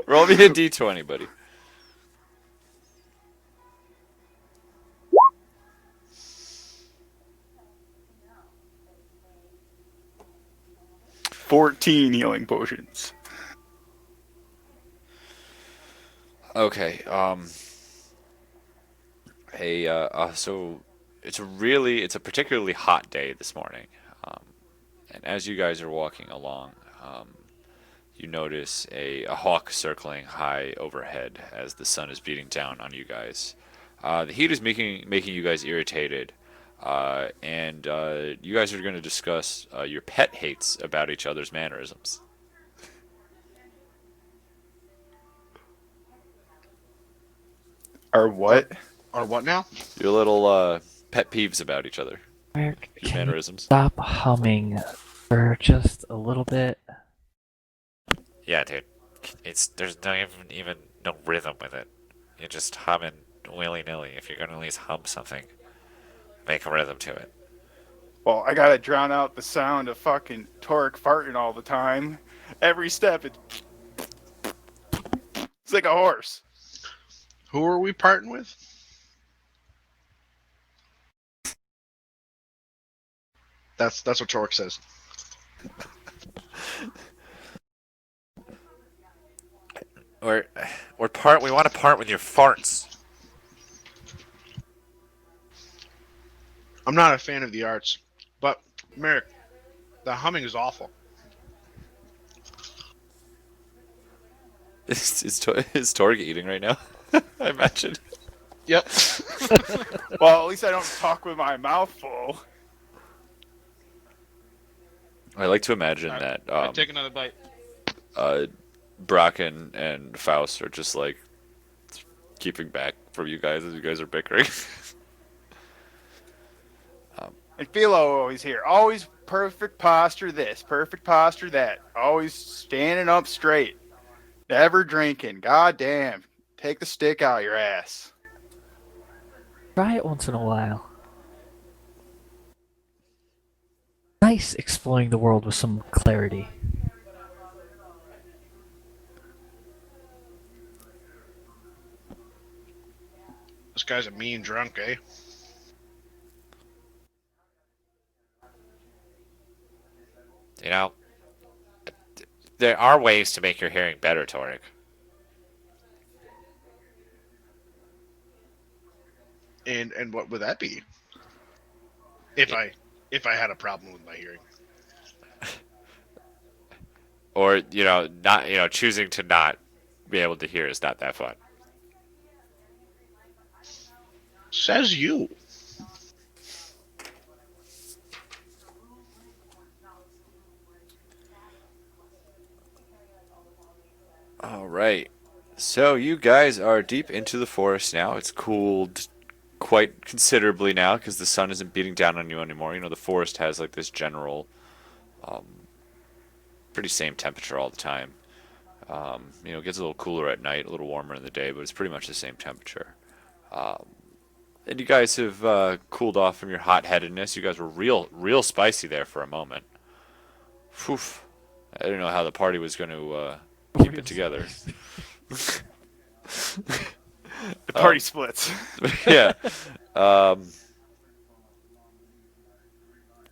Roll me a d20, buddy. 14 healing potions. Okay. So it's a particularly hot day this morning. Um, and as you guys are walking along, you notice a hawk circling high overhead as the sun is beating down on you guys. The heat is making you guys irritated, and you guys are going to discuss your pet hates about each other's mannerisms. Or what? Or what now? Your little pet peeves about each other, Merrick, your can you mannerisms. stop humming for just a little bit? Yeah, dude. There's no even no rhythm with it. You're just humming willy nilly. If you're gonna at least hum something, make a rhythm to it. Well, I gotta drown out the sound of fucking Torque farting all the time. Every step, it's like a horse. Who are we parting with? That's what Torque says. We want to part with your farts. I'm not a fan of the arts, but Merrick, the humming is awful. Is Torg eating right now? I imagine. Yep. Well, at least I don't talk with my mouth full. I like to imagine Alright, that take another bite. Brock and Faust are just like keeping back from you guys as you guys are bickering. And Philo always here. Always perfect posture this, perfect posture that. Always standing up straight. Never drinking. God damn. Take the stick out of your ass. Try it once in a while. Nice exploring the world with some clarity. This guy's a mean drunk, eh? You know, there are ways to make your hearing better, Torek. And what would that be? If I had a problem with my hearing. Or not choosing to not be able to hear is not that fun. Says you. All right. So you guys are deep into the forest now. It's cooled quite considerably now because the sun isn't beating down on you anymore. You know, the forest has like this general, pretty same temperature all the time. It gets a little cooler at night, a little warmer in the day, but it's pretty much the same temperature. And you guys have cooled off from your hot-headedness. You guys were real spicy there for a moment. Phew. I didn't know how the party was going to keep it together. The party splits. Yeah. All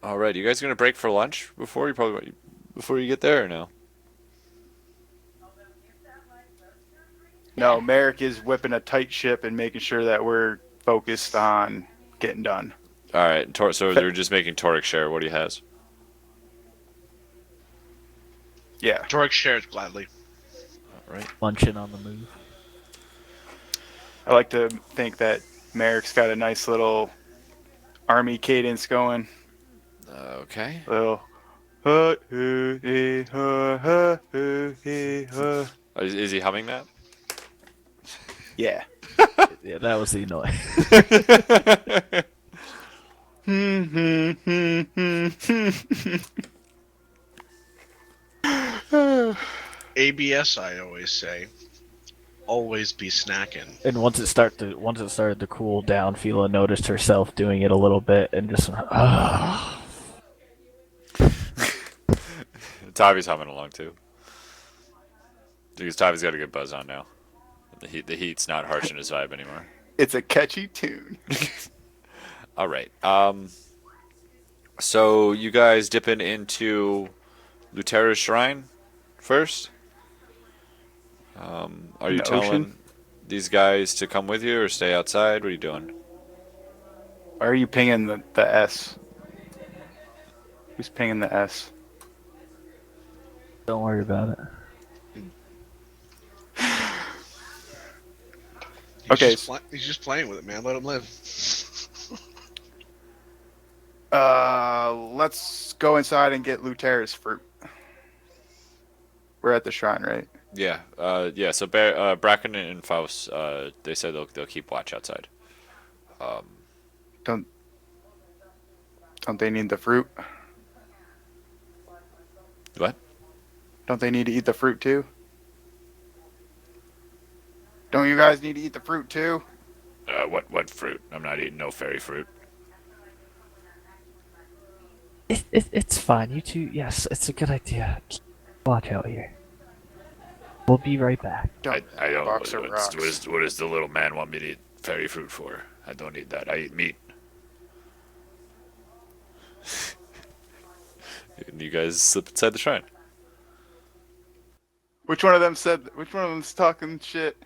right, you guys gonna break for lunch before you get there or no? No, Merrick is whipping a tight ship and making sure that we're focused on getting done. All right, so they're just making Torek share what he has. Yeah. Torque shares gladly. All right. Munching on the move. I like to think that Merrick's got a nice little army cadence going. Okay. Little. Is he humming that? Yeah. Yeah, that was the noise. ABS, I always say. Always be snacking. And once it started to cool down, Fila noticed herself doing it a little bit and just Tavi's humming along too. Because Tavi's got a good buzz on now. The heat's not harshing his vibe anymore. It's a catchy tune. All right. So you guys dipping into Lutera's shrine first. Are In you the ocean? telling these guys to come with you or stay outside? What are you doing? Why are you pinging the S? Who's pinging the S? Don't worry about it. Okay, He's just playing with it, man. Let him live. let's go inside and get Lutera's fruit. We're at the shrine, right? Yeah, yeah. So Bracken and Faust, they said they'll keep watch outside. Don't they need the fruit? What? Don't they need to eat the fruit too? Don't you guys need to eat the fruit too? What fruit? I'm not eating no fairy fruit. It's fine. You two, yes, it's a good idea. Keep watch out here. We'll be right back. I don't. Box of rocks. What does the little man want me to eat fairy fruit for? I don't eat that. I eat meat. And you guys slip inside the shrine. Which one of them said? Which one of them's talking shit?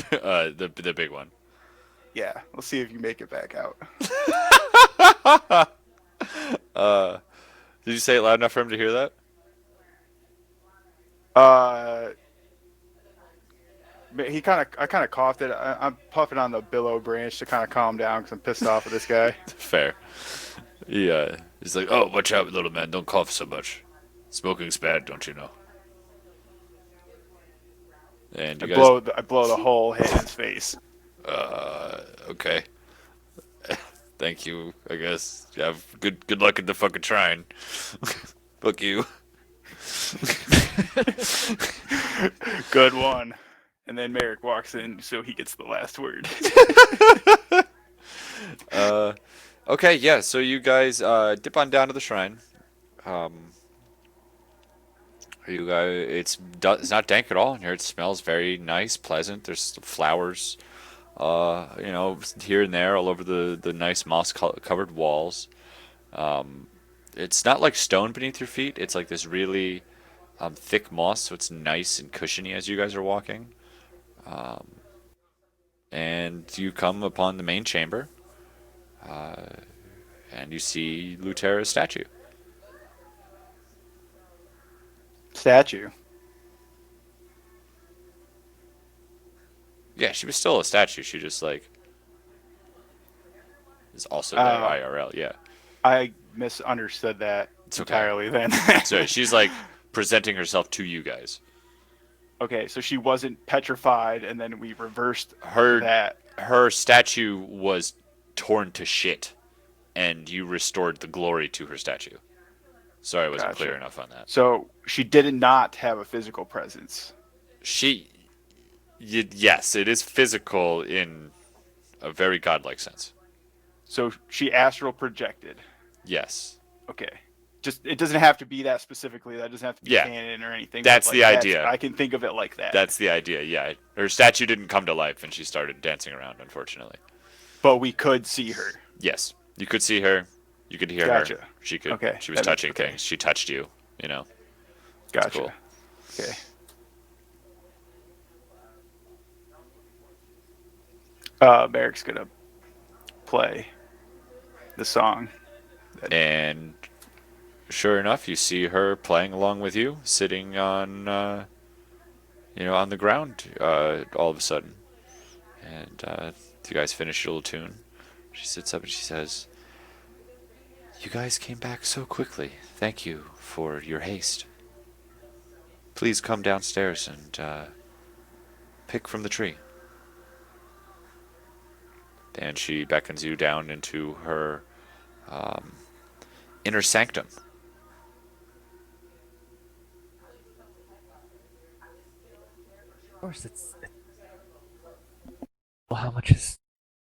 The big one. Yeah, we'll see if you make it back out. Did you say it loud enough for him to hear that? I kind of coughed it. I'm puffing on the billow branch to kind of calm down because I'm pissed off with this guy. Fair. Yeah. He's like, oh, watch out, little man. Don't cough so much. Smoking's bad, don't you know? And you guys. I blow the whole hit in his face. Okay. Thank you. I guess. Have good luck at the fucking shrine. Fuck you. Good one. And then Merrick walks in, so he gets the last word. Okay, yeah. So you guys dip on down to the shrine. You guys, it's not dank at all in here. It smells very nice, pleasant. There's flowers, here and there all over the nice moss covered walls. It's not like stone beneath your feet. It's like this really thick moss, so it's nice and cushiony as you guys are walking. And you come upon the main chamber, and you see Lutera's statue. Statue. Yeah, she was still a statue. She just like is also there IRL. Yeah. I misunderstood that It's okay. entirely then. So she's like presenting herself to you guys. Okay, so she wasn't petrified, and then we reversed Her that. her statue was torn to shit, and you restored the glory to her statue. Sorry, I wasn't clear enough on that. So she did not have a physical presence. Yes, it is physical in a very godlike sense. So she astral projected. Yes. Okay. Just it doesn't have to be that specifically. That doesn't have to be canon or anything. That's the idea. I can think of it like that. That's the idea. Yeah, her statue didn't come to life, and she started dancing around. Unfortunately. But we could see her. Yes, you could see her. You could hear Gotcha. her. She could. Okay. She was touching things. She touched you. You know. Gotcha. Cool. Okay. Merrick's gonna play the song. And sure enough, you see her playing along with you, sitting on, on the ground, all of a sudden. And you guys finish your little tune. She sits up and she says, "You guys came back so quickly. Thank you for your haste. Please come downstairs and pick from the tree." And she beckons you down into her inner sanctum. Of course, it's well, how much is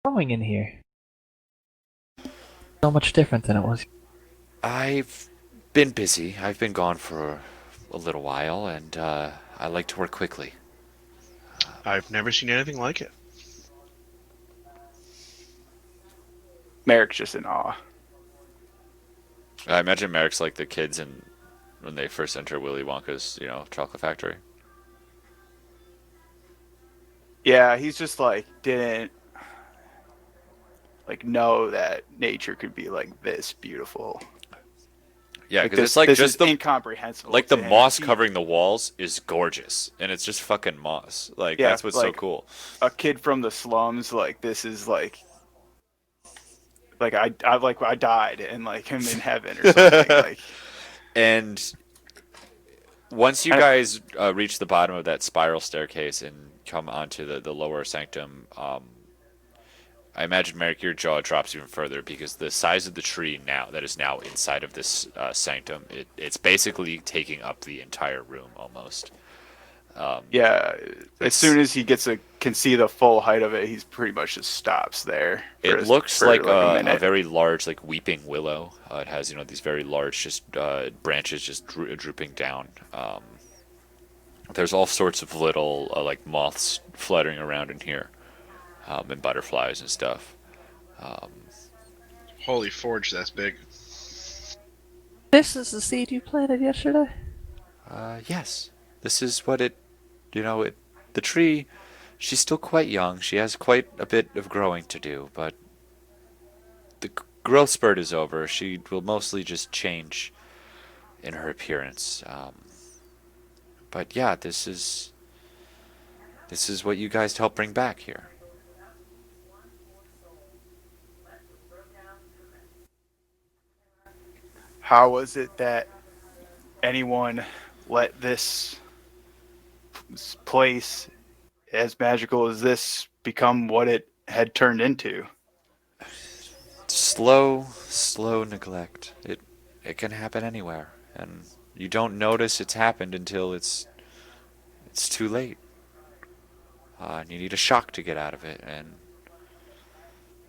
growing in here? So much different than it was. I've been busy. I've been gone for a little while, and I like to work quickly. I've never seen anything like it. Merrick's just in awe. I imagine Merrick's like the kids in when they first enter Willy Wonka's, chocolate factory. Yeah, he's just like didn't like know that nature could be like this beautiful. Yeah, Like because it's like this is just the incomprehensible. like to the him. moss covering the walls is gorgeous, and it's just fucking moss. Like Yeah, that's what's so like cool. a kid from the slums. Like this is like I died and like I'm in heaven or something. Like And once you guys reach the bottom of that spiral staircase and come onto the lower sanctum, I imagine, Merrick, your jaw drops even further because the size of the tree now that is now inside of this sanctum, it's basically taking up the entire room almost. yeah, as It's soon as he can see the full height of it, he's pretty much just stops there. It looks like like a a minute. very large, like weeping willow. It has these very large, just branches just drooping down. There's all sorts of little like moths fluttering around in here, and butterflies and stuff. Holy forge, that's big. This is the seed you planted yesterday? Yes, this is what it. The tree. She's still quite young. She has quite a bit of growing to do, but the growth spurt is over. She will mostly just change in her appearance. But yeah, this is what you guys helped bring back here. How was it that anyone let this place, as magical as this, become what it had turned into? Slow neglect. It can happen anywhere, and you don't notice it's happened until it's too late. And you need a shock to get out of it, and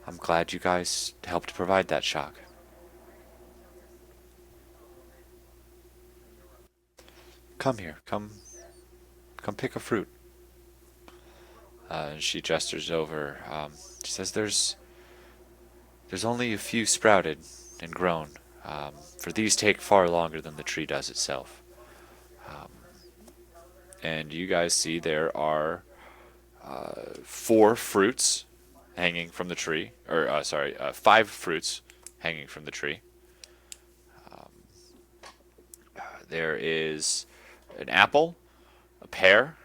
I'm glad you guys helped provide that shock. Come here, come pick a fruit. She gestures over. She says, "There's only a few sprouted and grown. For these take far longer than the tree does itself." And you guys see there are 4 fruits hanging from the tree, or sorry, 5 fruits hanging from the tree. There is an apple, a pear,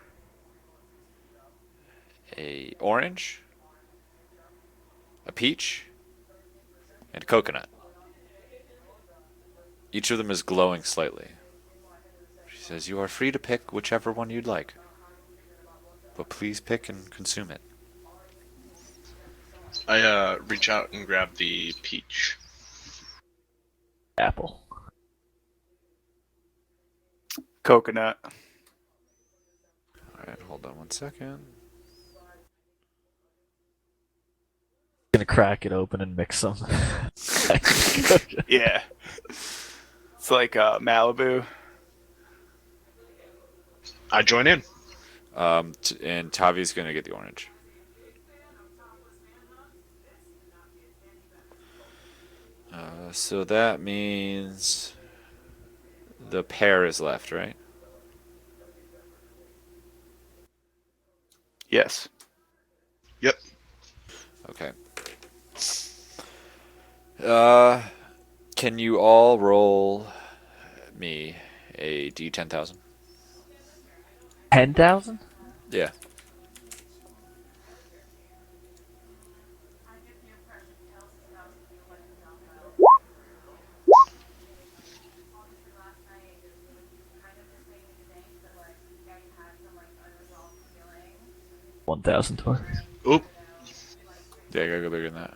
a orange, a peach, and a coconut. Each of them is glowing slightly. She says, "You are free to pick whichever one you'd like, but please pick and consume it." I reach out and grab the peach. Apple. Coconut. Alright, hold on one second. Gonna crack it open and mix some. Yeah. It's like Malibu. I join in. And Tavi's gonna get the orange. So that means the pear is left, right? Yes. Yep. Okay. Can you all roll me a D10,000? 10,000? Yeah. $1,000. Oop. Yeah, I gotta go bigger than that.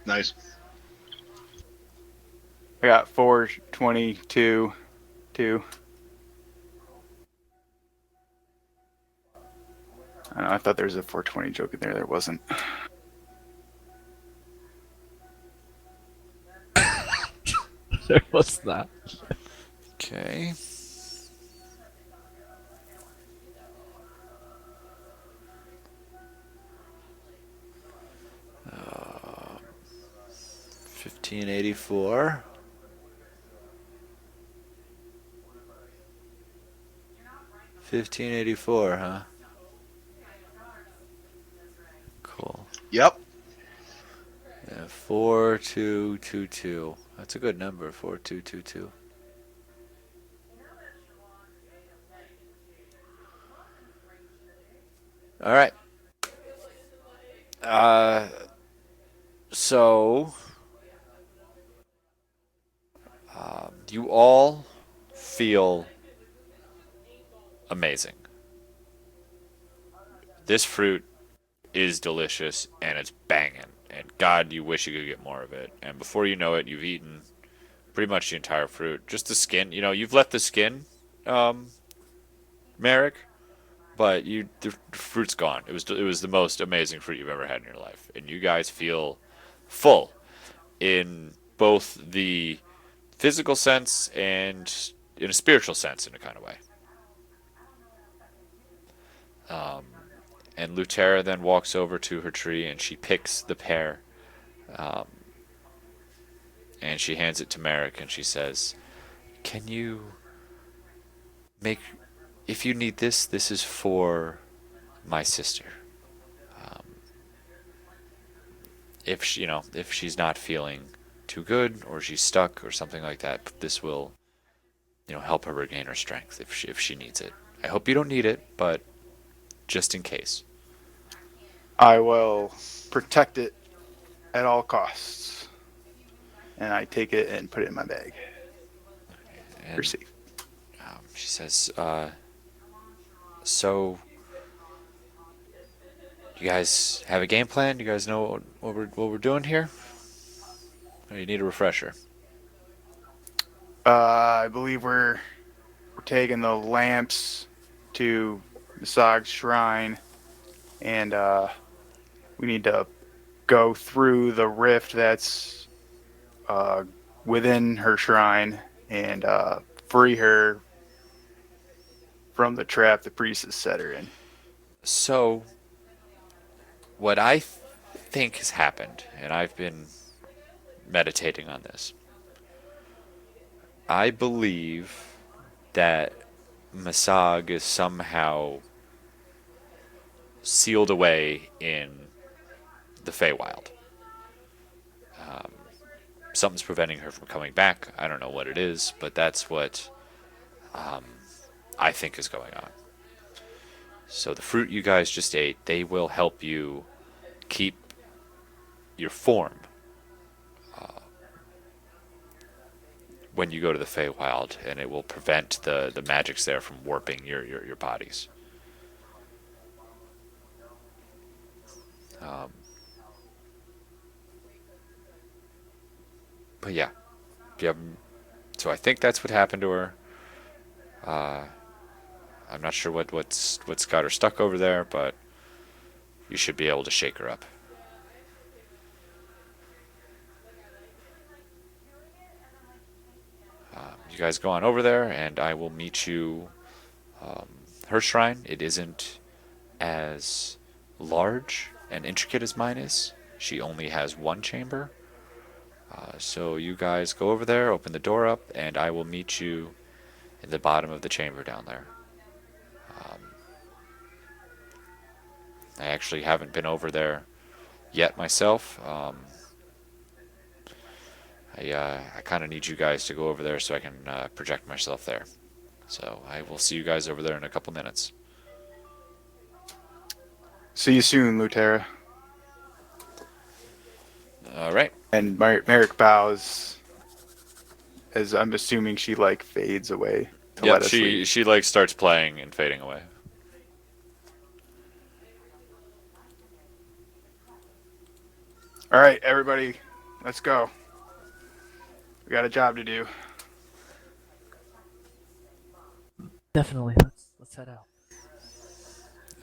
Nice. I got 422. 2. I don't know, I thought there was a 420 joke in there. There wasn't. There was not. Okay. 1584. $15.84, huh? Cool. Yep. Yeah, 4222. That's a good number, 4222. All right. So you all feel amazing. This fruit is delicious and it's banging. And God, you wish you could get more of it. And before you know it, you've eaten pretty much the entire fruit. Just the skin. You know, you've left the skin, Merrick, but the fruit's gone. It was the most amazing fruit you've ever had in your life, and you guys feel full in both the physical sense and in a spiritual sense, in a kind of way. And Lutera then walks over to her tree and she picks the pear, and she hands it to Merrick and she says, "Can you make? If you need this, this is for my sister. If if she's not feeling too good or she's stuck or something like that, this will, help her regain her strength if she needs it. I hope you don't need it, but just in case." I will protect it at all costs. And I take it and put it in my bag. For And safe. she says, "So, you guys have a game plan? You guys know what we're doing here? Or you need a refresher?" I believe we're taking the lamps to Misog's shrine, and we need to go through the rift that's within her shrine and free her from the trap the priestess set her in. So, what I think has happened, and I've been meditating on this, I believe that Masag is somehow sealed away in the Feywild. Something's preventing her from coming back. I don't know what it is, but that's what I think is going on. So the fruit you guys just ate, they will help you keep your form when you go to the Feywild, and it will prevent the magics there from warping your bodies. But yeah, so I think that's what happened to her. I'm not sure what's got her stuck over there, but you should be able to shake her up. You guys go on over there, and I will meet you. Her shrine, it isn't as large and intricate as mine is. She only has one chamber. So you guys go over there, open the door up, and I will meet you in the bottom of the chamber down there. I actually haven't been over there yet myself. I kind of need you guys to go over there so I can project myself there. So I will see you guys over there in a couple minutes. See you soon, Lutera. All right. And Merrick bows, as I'm assuming she fades away to let Yep, us leave. she starts playing and fading away. All right, everybody, let's go. We got a job to do. Definitely. Let's head out.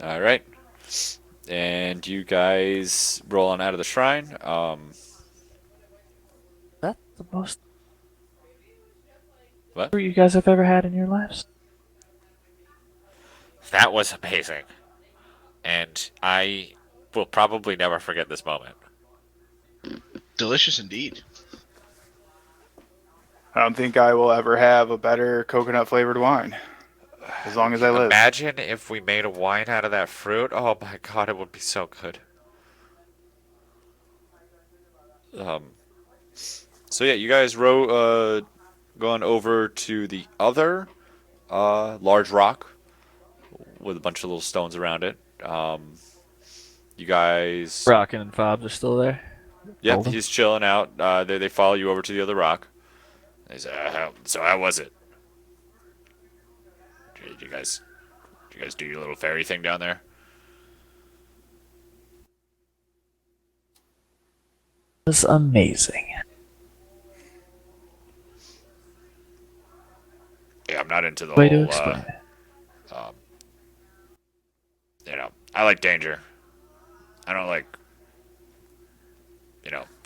All right. And you guys roll on out of the shrine. That's the most What? fruit you guys have ever had in your lives. That was amazing. And I will probably never forget this moment. Delicious indeed. I don't think I will ever have a better coconut flavored wine as long as I live. Imagine if we made a wine out of that fruit. Oh my god, it would be so good. So yeah, you guys going over to the other large rock with a bunch of little stones around it. You guys, Rockin' and Fobs are still there. yep, Golden. he's chilling out. They follow you over to the other rock. They say, so how was it? Did you guys do your little fairy thing down there? It was amazing. Yeah, I'm not into the Way to whole, explain it. I like danger. I don't like,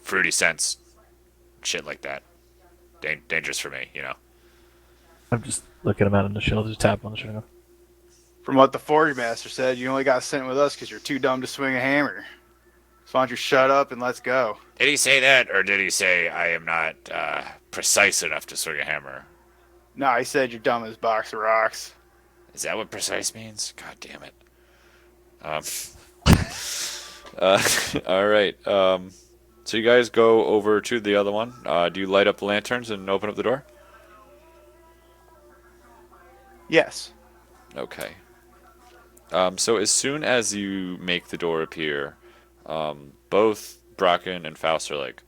fruity scents, shit like that. Dangerous for me. I'm just looking him out on the shoulder, just tap on the shoulder. From what the Forge Master said, you only got sent with us because you're too dumb to swing a hammer. So why don't you shut up and let's go? Did he say that, or did he say I am not precise enough to swing a hammer? No, he said you're dumb as a box of rocks. Is that what precise means? God damn it. All right. So you guys go over to the other one. Do you light up the lanterns and open up the door? Yes. Okay. So as soon as you make the door appear, both Bracken and Faust are like,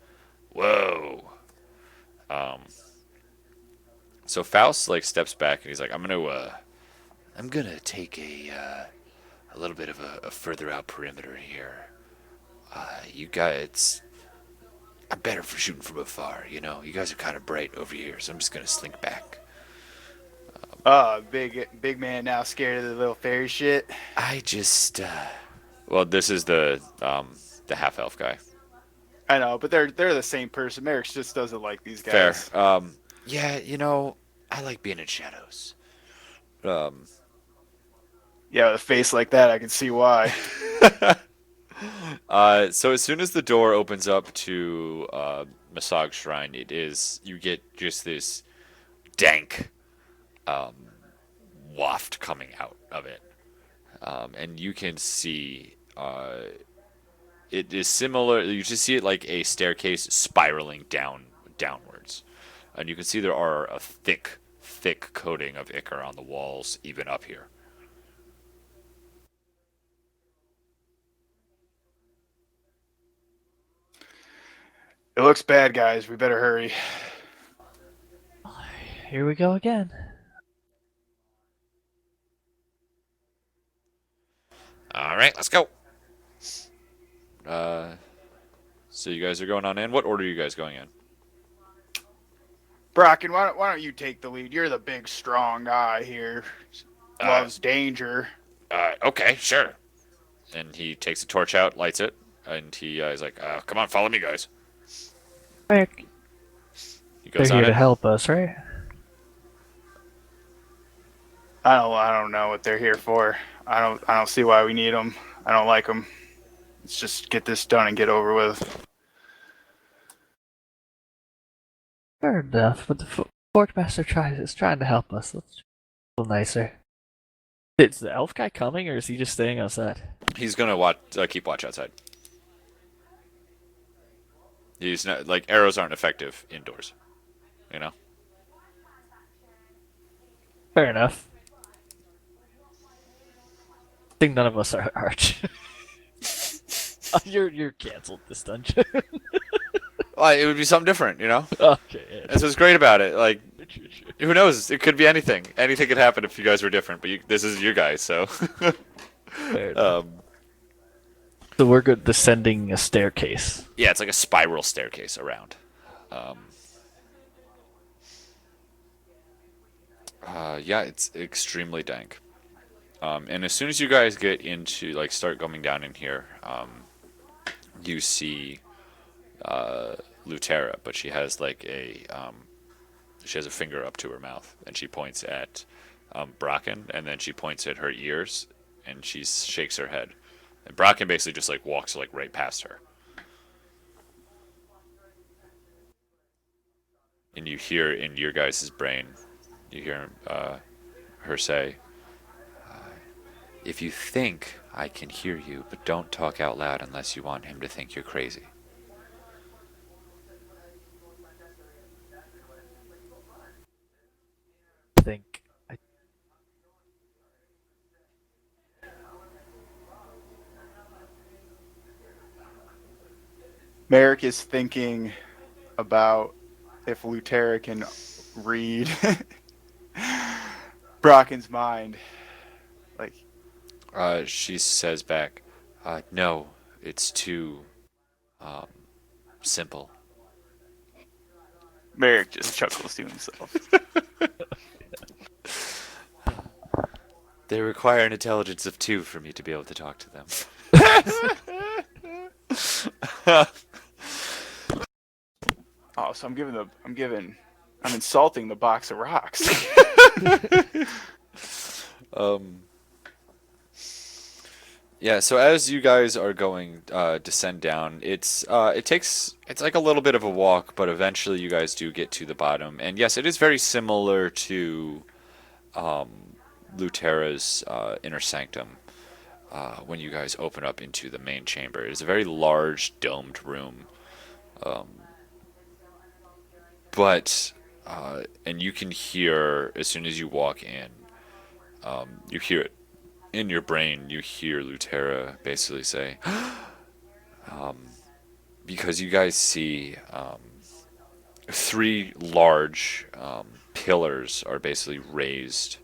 "Whoa!" So Faust like steps back and he's like, I'm gonna take a little bit of a further out perimeter here. You guys, I'm better for shooting from afar. You guys are kind of bright over here, so I'm just gonna slink back. Big man now scared of the little fairy shit. I just, well, this is the half elf guy. I know, but they're the same person. Merrick just doesn't like these Fair. guys. Yeah, I like being in shadows. Yeah, with a face like that, I can see why. So as soon as the door opens up to Masag Shrine, you get just this dank waft coming out of it, and you can see it is similar. You just see it like a staircase spiraling downwards, and you can see there are a thick coating of ichor on the walls, even up here. It looks bad, guys. We better hurry. Here we go again. All right, let's go. So you guys are going on in. What order are you guys going in? Bracken, why don't you take the lead? You're the big, strong guy here. Loves danger. Okay, sure. And he takes a torch out, lights it, and he's like, "Come on, follow me, guys." Rick, He they're goes here on to it. help us, right? I don't know what they're here for. I don't see why we need them. I don't like them. Let's just get this done and get over with. Fair enough, but the Forge Master is trying to help us. Let's be a little nicer. Is the elf guy coming, or is he just staying outside? He's gonna keep watch outside. He's not like arrows aren't effective indoors, you know. Fair enough. I think none of us are arch. You're canceled this dungeon. Well, it would be something different, you know. Okay. Yeah, That's what's great about it. Like, true. who knows? It could be anything. Anything could happen if you guys were different. But this is you guys, so. Fair enough. So we're good descending a staircase. Yeah, it's like a spiral staircase around. Yeah, it's extremely dank. And as soon as you guys get into start coming down in here, you see Lutera, but she has she has a finger up to her mouth, and she points at Bracken, and then she points at her ears, and she shakes her head, and Bracken basically just walks right past her. And you hear in your guys' brain, you hear her say, "If you think I can hear you, but don't talk out loud unless you want him to think you're crazy." I think Merrick is thinking about if Lutera can read Brocken's mind. Like, She says back, "No, it's too simple." Merrick just chuckles to himself. They require an intelligence of 2 for me to be able to talk to them. Oh, so I'm insulting the box of rocks. Yeah, so as you guys are going descend down, it's like a little bit of a walk, but eventually you guys do get to the bottom. And yes, it is very similar to Lutera's inner sanctum when you guys open up into the main chamber. It's a very large domed room, but and you can hear as soon as you walk in, you hear it in your brain. You hear Lutera basically say, because you guys see 3 large pillars are basically raised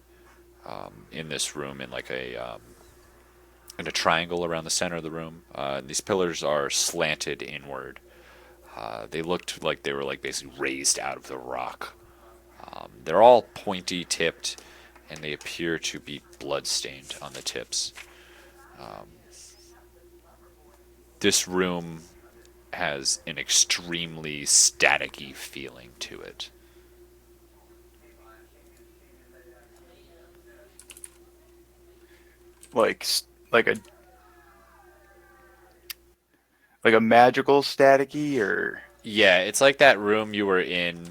in this room in like in a triangle around the center of the room. These pillars are slanted inward. They looked like they were like basically raised out of the rock. They're all pointy tipped, and they appear to be blood-stained on the tips. This room has an extremely staticky feeling to it. like like a like a magical staticky or Yeah, it's like that room you were in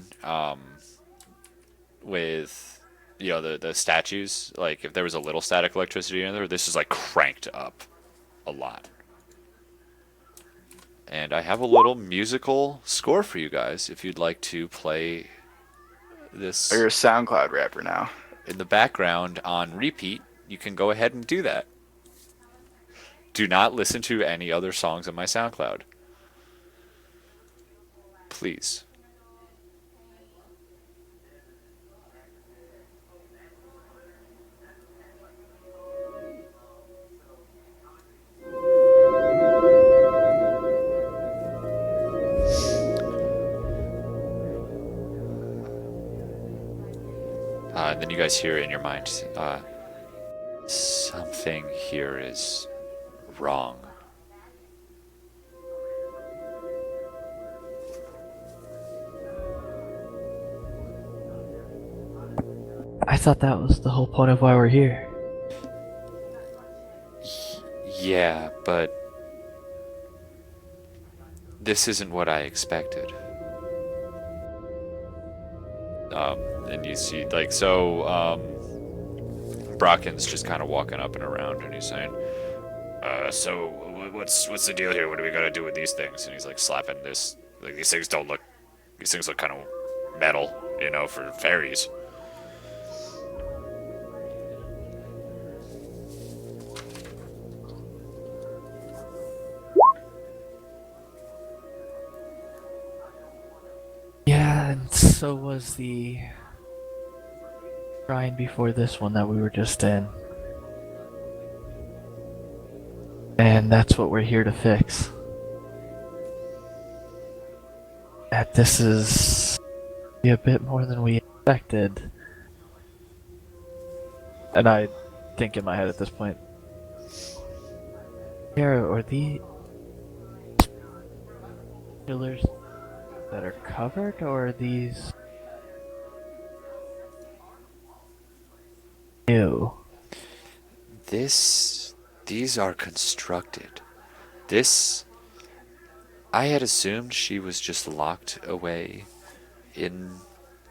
with the statues. Like if there was a little static electricity in there, this is like cranked up a lot. And I have a little musical score for you guys if you'd like to play this you're a SoundCloud rapper now. in the background on repeat. You can go ahead and do that. Do not listen to any other songs on my SoundCloud. Please. And then you guys hear in your mind, something here is wrong. I thought that was the whole point of why we're here. Yeah, but this isn't what I expected. And you see, like, so, Brocken's just kind of walking up and around, and he's saying, so what's the deal here? What do we gotta do with these things? And he's like slapping this, like these things look kind of metal, for fairies. Yeah, and so was the shrine before this one that we were just in. And that's what we're here to fix. That this is a bit more than we expected. And I think in my head at this point, Sarah, or the pillars that are covered, or are these new? These are constructed. I had assumed she was just locked away in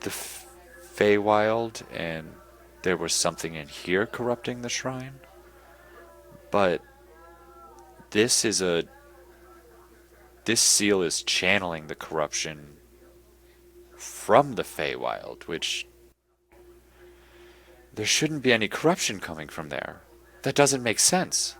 the Feywild, and there was something in here corrupting the shrine. But this is a this seal is channeling the corruption from the Feywild, which there shouldn't be any corruption coming from there. That doesn't make sense.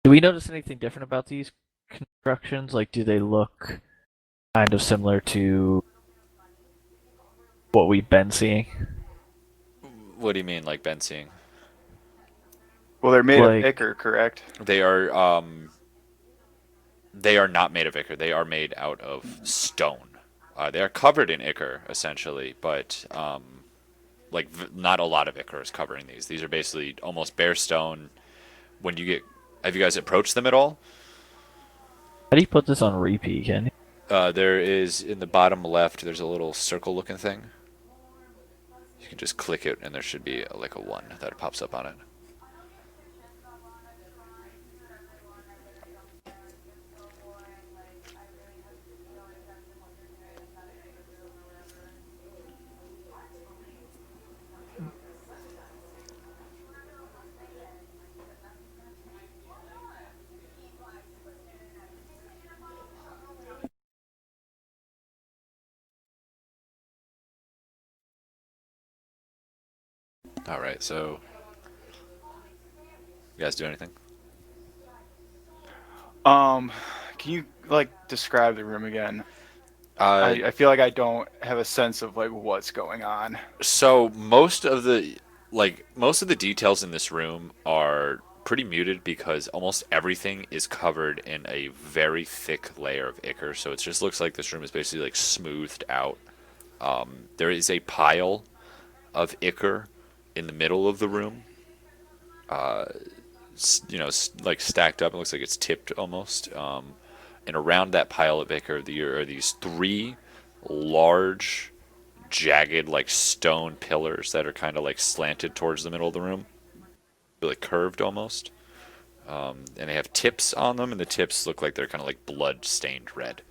Do we notice anything different about these constructions? Like, do they look kind of similar to what we've been seeing? What do you mean, like Ben seeing? Well, they're made Like- of ichor, correct? They are not made of ichor. They are made out of stone. They are covered in ichor essentially, but not a lot of ichor is covering these. These are basically almost bare stone. When you get, have you guys approached them at all? How do you put this on repeat, Ken? There is in the bottom left. There's a little circle-looking thing. You can just click it, and there should be like a 1 that pops up on it. All right, so you guys do anything? Can you like describe the room again? Uh, I feel like I don't have a sense of like what's going on. So most of the details in this room are pretty muted because almost everything is covered in a very thick layer of ichor. So it just looks like this room is basically like smoothed out. There is a pile of ichor in the middle of the room. Like stacked up. It looks like it's tipped almost. And around that pile of ichor, there are these 3 large jagged like stone pillars that are kind of like slanted towards the middle of the room, like curved almost, and they have tips on them, and the tips look like they're kind of like blood stained red.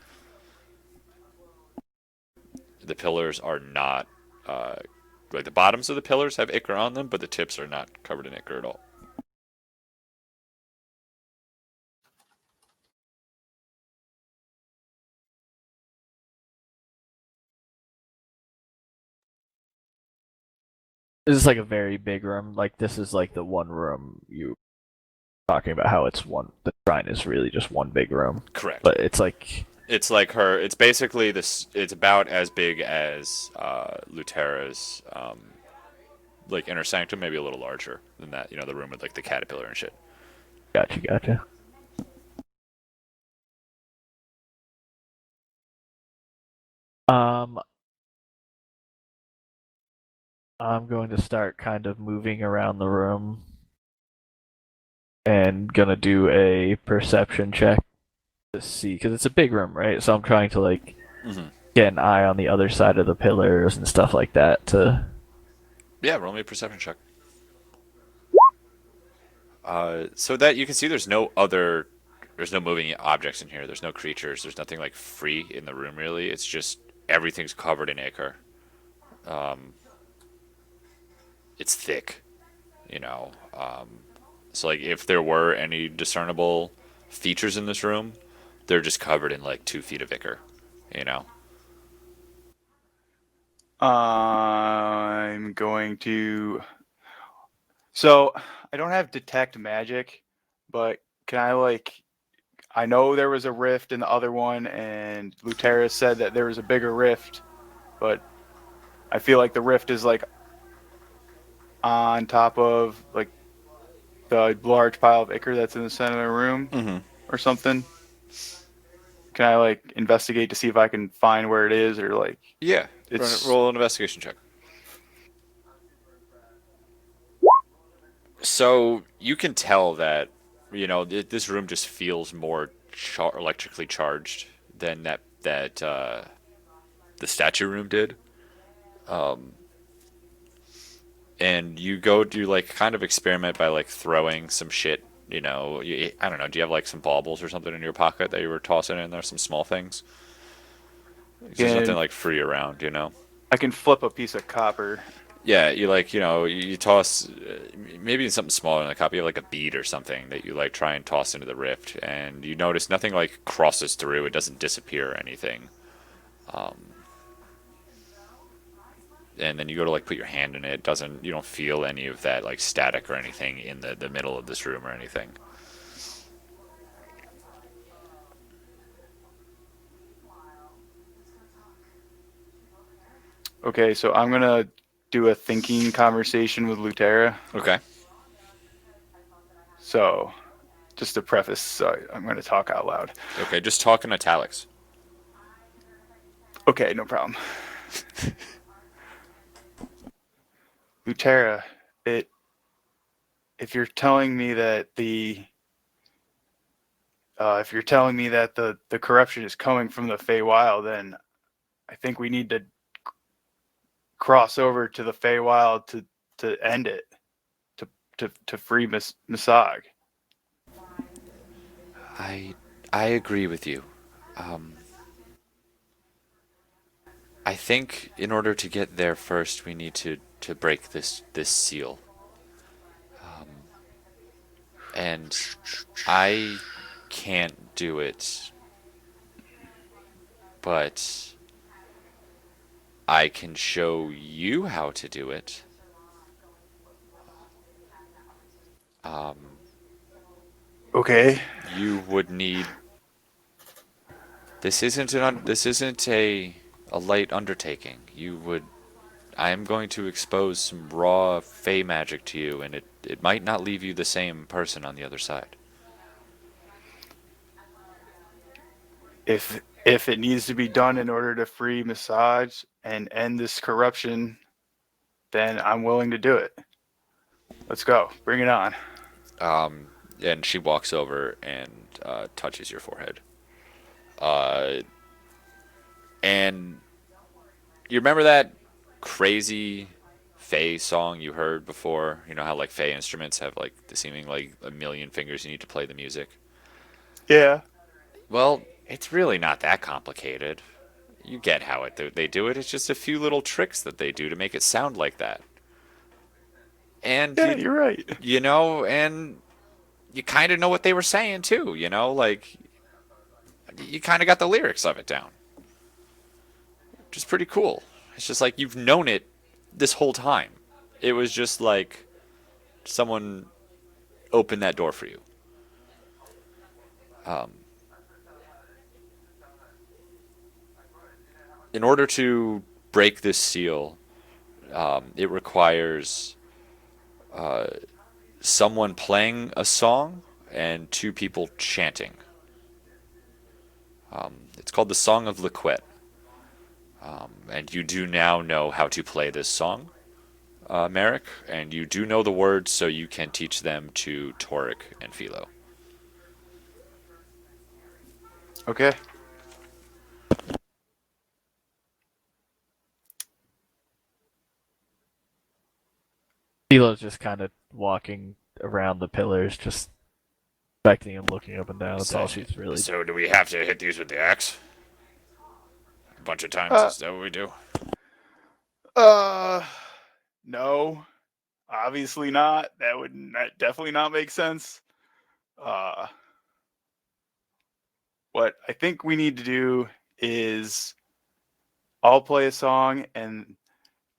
The pillars are not like the bottoms of the pillars have ichor on them, but the tips are not covered in ichor at all. This is like a very big room. Like, this is like the one room you talking about how it's one. The shrine is really just one big room, Correct. but it's like It's basically this. It's about as big as Lutera's like inner sanctum, maybe a little larger than that. You know, the room with like the caterpillar and shit. gotcha. Um, I'm going to start kind of moving around the room and gonna do a perception check to see, because it's a big room, right? So I'm trying to like Mm-hmm. get an eye on the other side of the pillars and stuff like that to. Yeah, roll me a perception check. So that you can see, there's no moving objects in here. There's no creatures. There's nothing like free in the room really. It's just everything's covered in ichor. It's thick, you know. So like if there were any discernible features in this room, they're just covered in like 2 feet of ichor, you know. I'm going to. So I don't have detect magic, but can I like? I know there was a rift in the other one, and Lutera said that there was a bigger rift, but I feel like the rift is like on top of like the large pile of ichor that's in the center of the room or something. Can I like investigate to see if I can find where it is, or like Yeah. it's Roll an investigation check. So you can tell that, you know, this room just feels more electrically charged than the statue room did. and you go do like kind of experiment by like throwing some shit. I don't know. Do you have like some baubles or something in your pocket that you were tossing in there? Some small things. 'Cause there's nothing And like free around. I can flip a piece of copper. Yeah, you like, you toss maybe something smaller than a cup. You have like a bead or something that you like try and toss into the rift, and you notice nothing like crosses through. It doesn't disappear or anything. And then you go to like put your hand in it. You don't feel any of that like static or anything in the middle of this room or anything. Okay, so I'm gonna do a thinking conversation with Lutera. Okay. So, just to preface, I'm gonna talk out loud. Okay, just talk in italics. Okay, no problem. Lutera, if you're telling me that the corruption is coming from the Feywild, then I think we need to cross over to the Feywild to end it, to free Misog. I agree with you. I think in order to get there first, we need to break this seal. And I can't do it, but I can show you how to do it. Okay. You would need. This isn't a light undertaking. I am going to expose some raw fey magic to you, and it might not leave you the same person on the other side. If it needs to be done in order to free Massage and end this corruption, then I'm willing to do it. Let's go. Bring it on. And she walks over and touches your forehead. And you remember that crazy Fey song you heard before? You know how like Fey instruments have like the seeming like a million fingers you need to play the music? Yeah. Well, it's really not that complicated. You get how they do it. It's just a few little tricks that they do to make it sound like that. And Yeah, you're right. and you kind of know what they were saying too, like you kind of got the lyrics of it down. Which is pretty cool. It's just like you've known it this whole time. It was just like someone opened that door for you. In order to break this seal, it requires someone playing a song and two people chanting. It's called the Song of Liquet. And you do now know how to play this song, Merrick, and you do know the words, so you can teach them to Toric and Philo. Okay. Philo's just kind of walking around the pillars, just expecting him, looking up and down. That's all she's really. So do we have to hit these with the axe? A bunch of times, is that what we do? No. Obviously not. That would definitely not make sense. What I think we need to do is I'll play a song and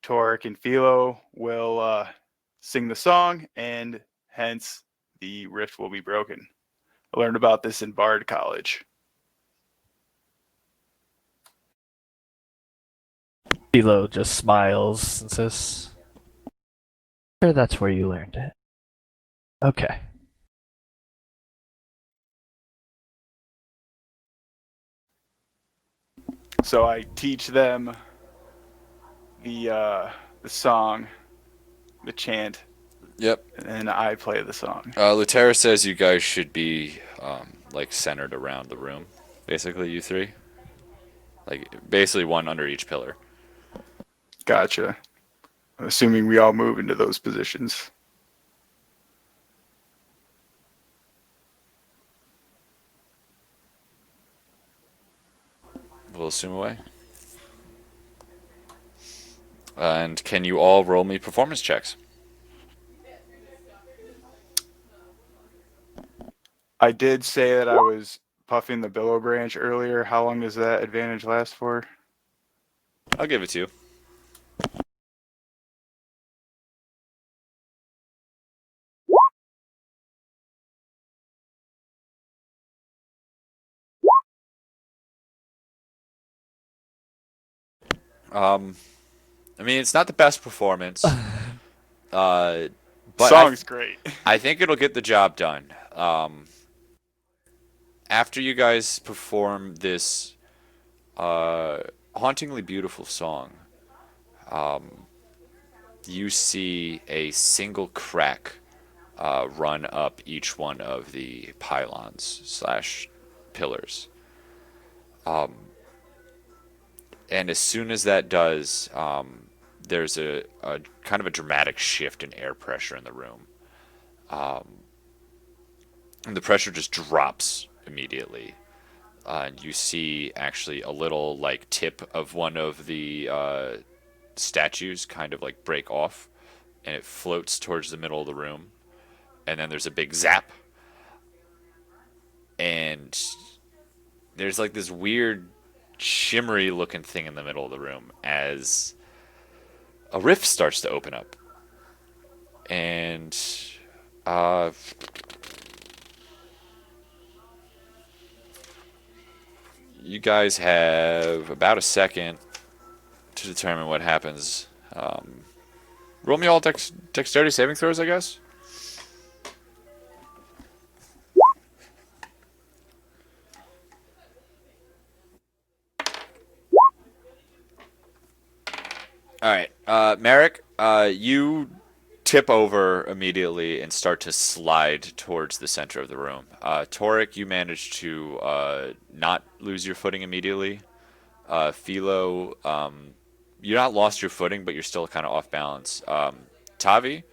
Toric and Philo will sing the song, and hence the rift will be broken. I learned about this in Bard College. Philo just smiles and says, "Sure, that's where you learned it." Okay. So I teach them the song, the chant, Yep. and I play the song. Lutera says you guys should be like centered around the room. Basically, you three. Like basically one under each pillar. Gotcha. assuming we all move into those positions. We'll assume away. And can you all roll me performance checks? I did say that I was puffing the billow branch earlier. How long does that advantage last for? I'll give it to you. I mean, it's not the best performance, but Song's great. I think it'll get the job done. After you guys perform this hauntingly beautiful song, you see a single crack run up each one of the pylons slash pillars. And as soon as that does, there's a kind of a dramatic shift in air pressure in the room. And the pressure just drops immediately. And you see actually a little like tip of one of the statues kind of like break off, and it floats towards the middle of the room. And then there's a big zap, and there's like this weird shimmery looking thing in the middle of the room as a rift starts to open up. And you guys have about a second to determine what happens. Roll me all dexterity saving throws, I guess. All right, Merrick, you tip over immediately and start to slide towards the center of the room. Torek, you manage to not lose your footing immediately. Philo, you're not lost your footing, but you're still kind of off balance. Tavi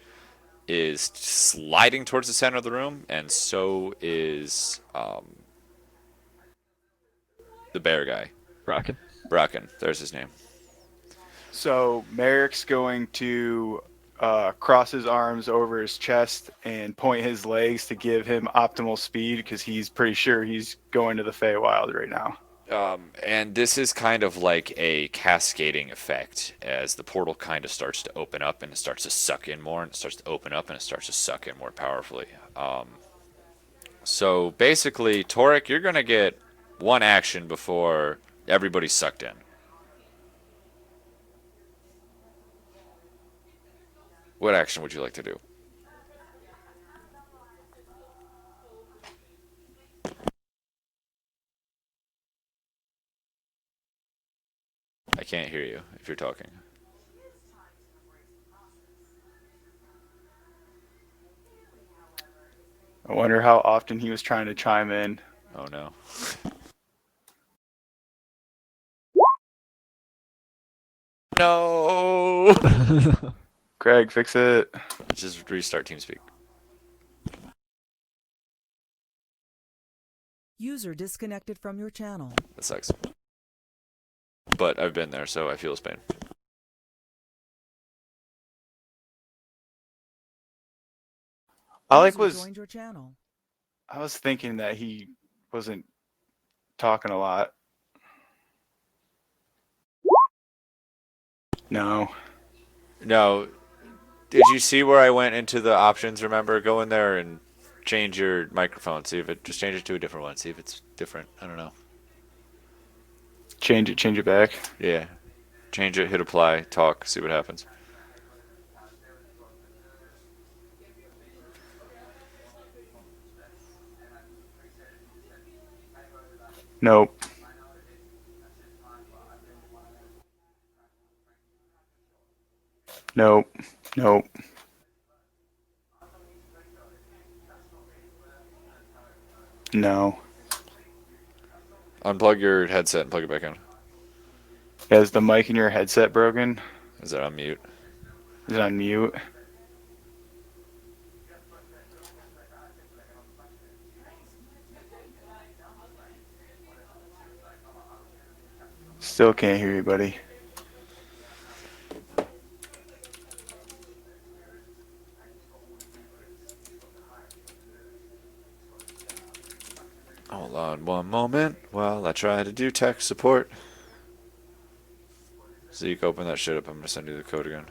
is sliding towards the center of the room, and so is the bear guy. Bracken. Bracken, there's his name. So Merrick's going to cross his arms over his chest and point his legs to give him optimal speed because he's pretty sure he's going to the Feywild right now. And this is kind of like a cascading effect as the portal kind of starts to open up and it starts to suck in more, and it starts to open up and it starts to suck in more powerfully. So basically, Torek, you're going to get one action before everybody's sucked in. What action would you like to do? I can't hear you if you're talking. I wonder how often he was trying to chime in. Oh no. No! Craig, fix it. Just restart TeamSpeak. User disconnected from your channel. That sucks. But I've been there, so I feel his pain. Alec User was. joined your channel. I was thinking that he wasn't talking a lot. No. No. Did you see where I went into the options? Remember, go in there and change your microphone. See if it just change it to a different one. See if it's different. I don't know. Change it back. Yeah. Change it, hit apply, talk, see what happens. Nope. Nope. Nope. No. Unplug your headset and plug it back in. Is the mic in your headset broken? Is that on mute? Is it on mute? Still can't hear you, buddy. Hold on one moment while I try to do tech support. Zeke, open that shit up. I'm gonna send you the code again.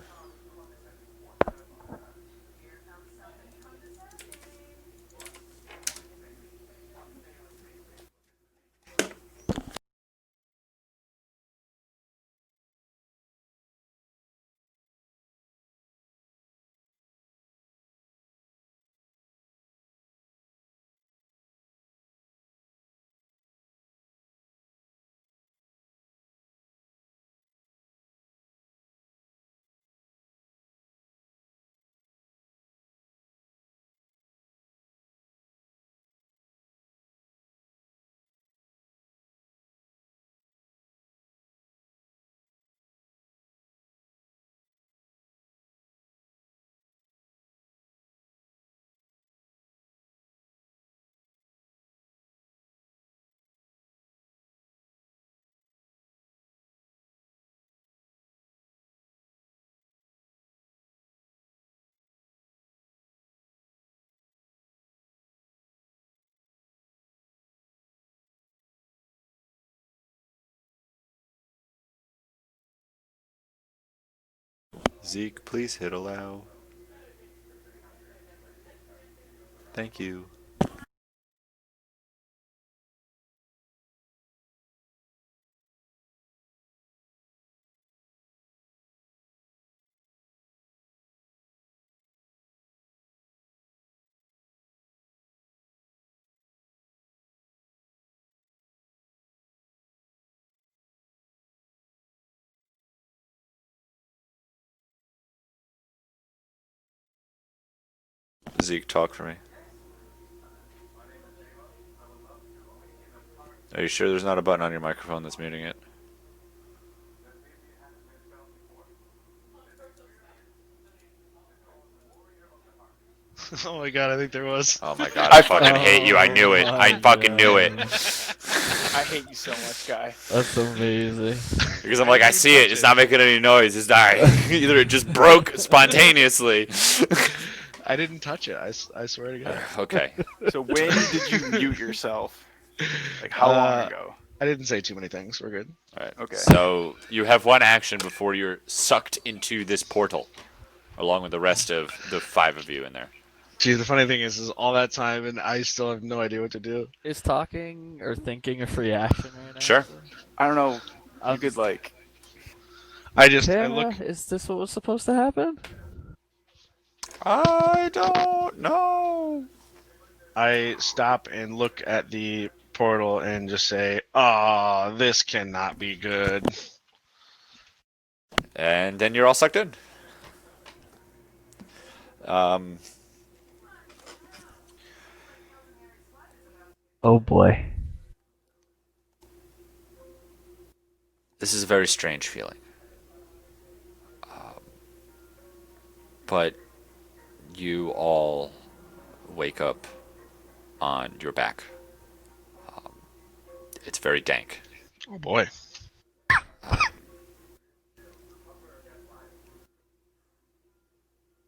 Zeke, please hit allow. Thank you. Zeke, talk for me. Are you sure there's not a button on your microphone that's muting it? Oh my god, I think there was. Oh my god, I fucking hate you. I Oh knew it. I my fucking knew it. I hate you so much, guy. That's amazing. Because I'm like, I see it. It's not making any noise. It's not. Either it just broke spontaneously. I didn't touch it. I swear to God. Okay. So when did you mute yourself? Like how long ago? I didn't say too many things. We're good. All right. Okay. So you have one action before you're sucked into this portal, along with the rest of the 5 of you in there. Gee, the funny thing is all that time and I still have no idea what to do. Is talking or thinking a free action right now? Sure. I don't know. I'm You could like. I Tara, look. is this what was supposed to happen? I don't know. I stop and look at the portal and just say, "Ah, this cannot be good." And then you're all sucked in. Oh boy. This is a very strange feeling. But you all wake up on your back. It's very dank. Oh boy.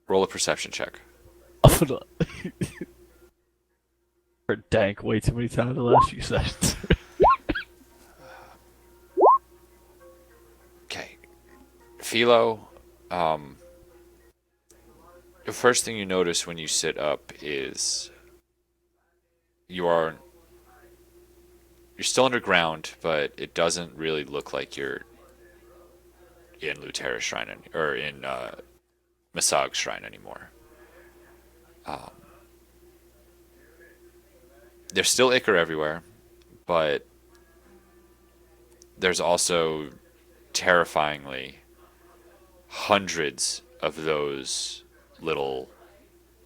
Roll a perception check. For dank way too many times the last few sessions. Okay. Philo, the first thing you notice when you sit up is you're still underground, but it doesn't really look like you're in Lutera's shrine or in Masag's shrine anymore. There's still ichor everywhere, but there's also terrifyingly hundreds of those little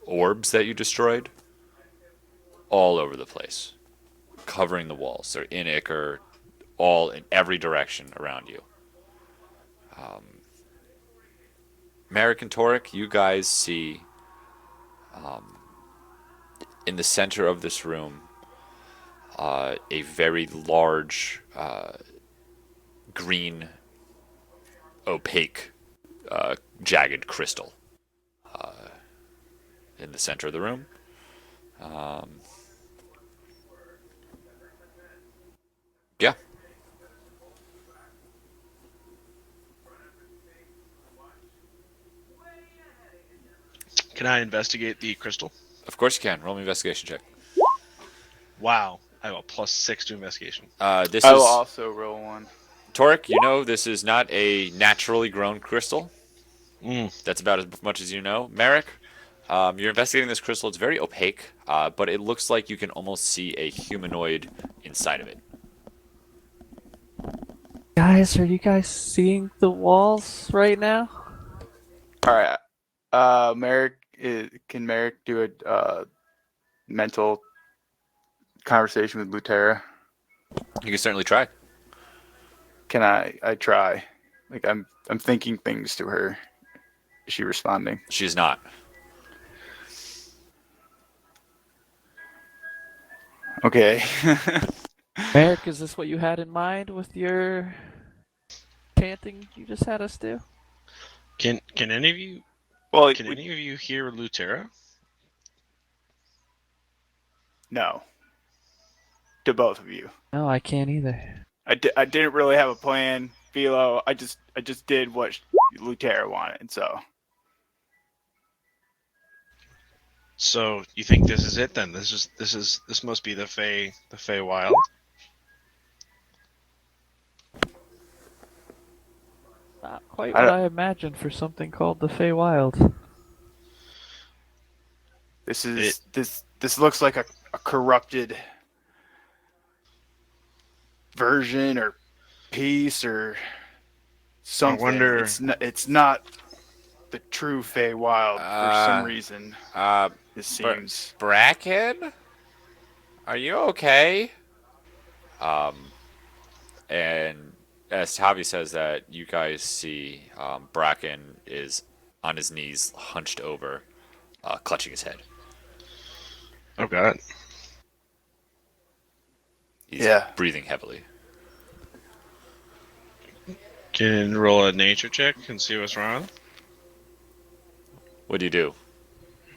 orbs that you destroyed all over the place, covering the walls. They're in ichor, all in every direction around you. Merrick and Torek, you guys see in the center of this room a very large green opaque jagged crystal in the center of the room. Yeah. Can I investigate the crystal? Of course you can. Roll me an investigation check. Wow. I have a +6 to investigation. This I will is also roll one. Torek. You know this is not a naturally grown crystal. Mm. That's about as much as you know. Merrick, you're investigating this crystal. It's very opaque, but it looks like you can almost see a humanoid inside of it. Guys, are you guys seeing the walls right now? All right. Merrick, can Merrick do a mental conversation with Lutera? You can certainly try. Can I try? Like I'm thinking things to her. Is she responding? She's not. Okay. Merrick, is this what you had in mind with your chanting you just had us do? Can any of you Well, can any of you hear Lutera? no. To both of you. No, I can't either. I didn't really have a plan, Philo. I just did what Lutera wanted. So So you think this is it then? This must be the Fey Wild. Not quite I what don't- I imagined for something called the Feywild. this looks like a corrupted version or piece or something. wonder- It's not the true Feywild for some reason. It seems. Bracken? Are you okay? And as Tavi says that, you guys see Bracken is on his knees, hunched over, clutching his head. Oh God. He's Yeah. breathing heavily. Can roll a nature check and see what's wrong. What do you do?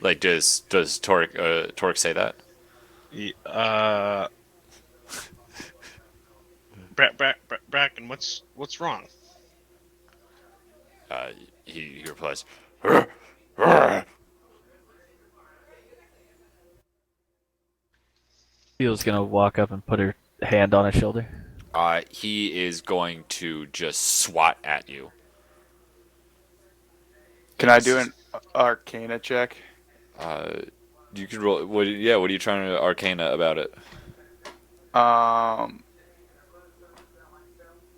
Like, does Torek say that? Bracken, what's wrong? He replies, Theo's gonna walk up and put her hand on his shoulder. he is going to just swat at you. Can I do an Arcana check? You can roll. What are you trying to arcana about it?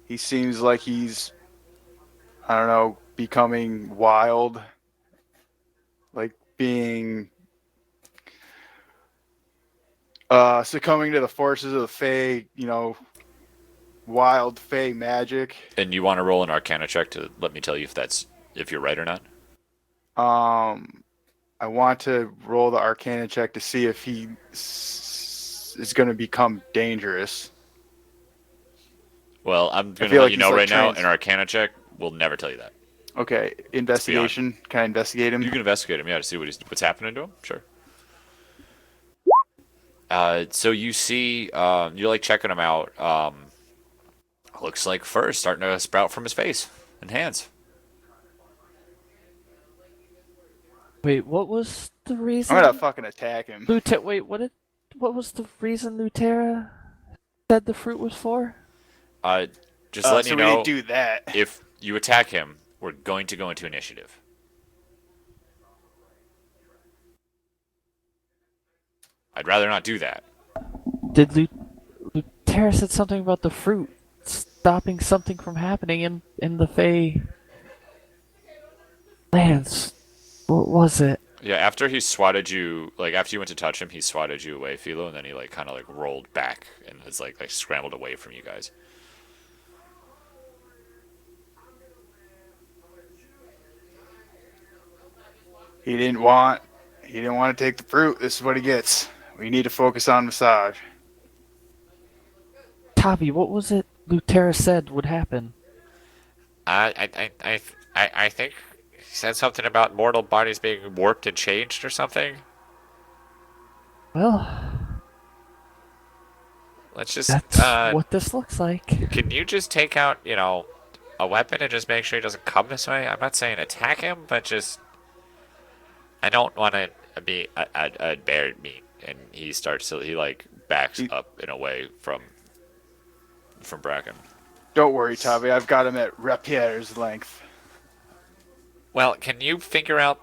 He seems like he's, I don't know, becoming wild, like being succumbing to the forces of the Fey, wild Fey magic. And you want to roll an arcana check to let me tell you if you're right or not? I want to roll the Arcana check to see if he is going to become dangerous. Well, I'm going to feel let like you know he's, right now, trans- an arcana check will never tell you that. Okay, investigation. Can I investigate him? You can investigate him, to see what's happening to him. Sure. So you see, you're like checking him out. Looks like fur is starting to sprout from his face and hands. Wait, what was the reason? I'm gonna fucking attack him. Wait, what was the reason Lutera said the fruit was for? Just letting So you we know, didn't do that. if you attack him, we're going to go into initiative. I'd rather not do that. Did Lutera said something about the fruit stopping something from happening in the Fey lands? What was it? Yeah, after he swatted you, after you went to touch him, he swatted you away, Philo, and then he kind of rolled back and has like scrambled away from you guys. He didn't want to take the fruit. This is what he gets. We need to focus on massage. Tavi, what was it Lutera said would happen? I think he said something about mortal bodies being warped and changed or something. Well, Let's just, that's what this looks like. can you just take out, a weapon and just make sure he doesn't come this way? I'm not saying attack him, but just, I don't want to be a bear meat. And he starts to, he like backs up in a way from Bracken. Don't worry, Tavi. I've got him at Rapierre's length. Well, can you figure out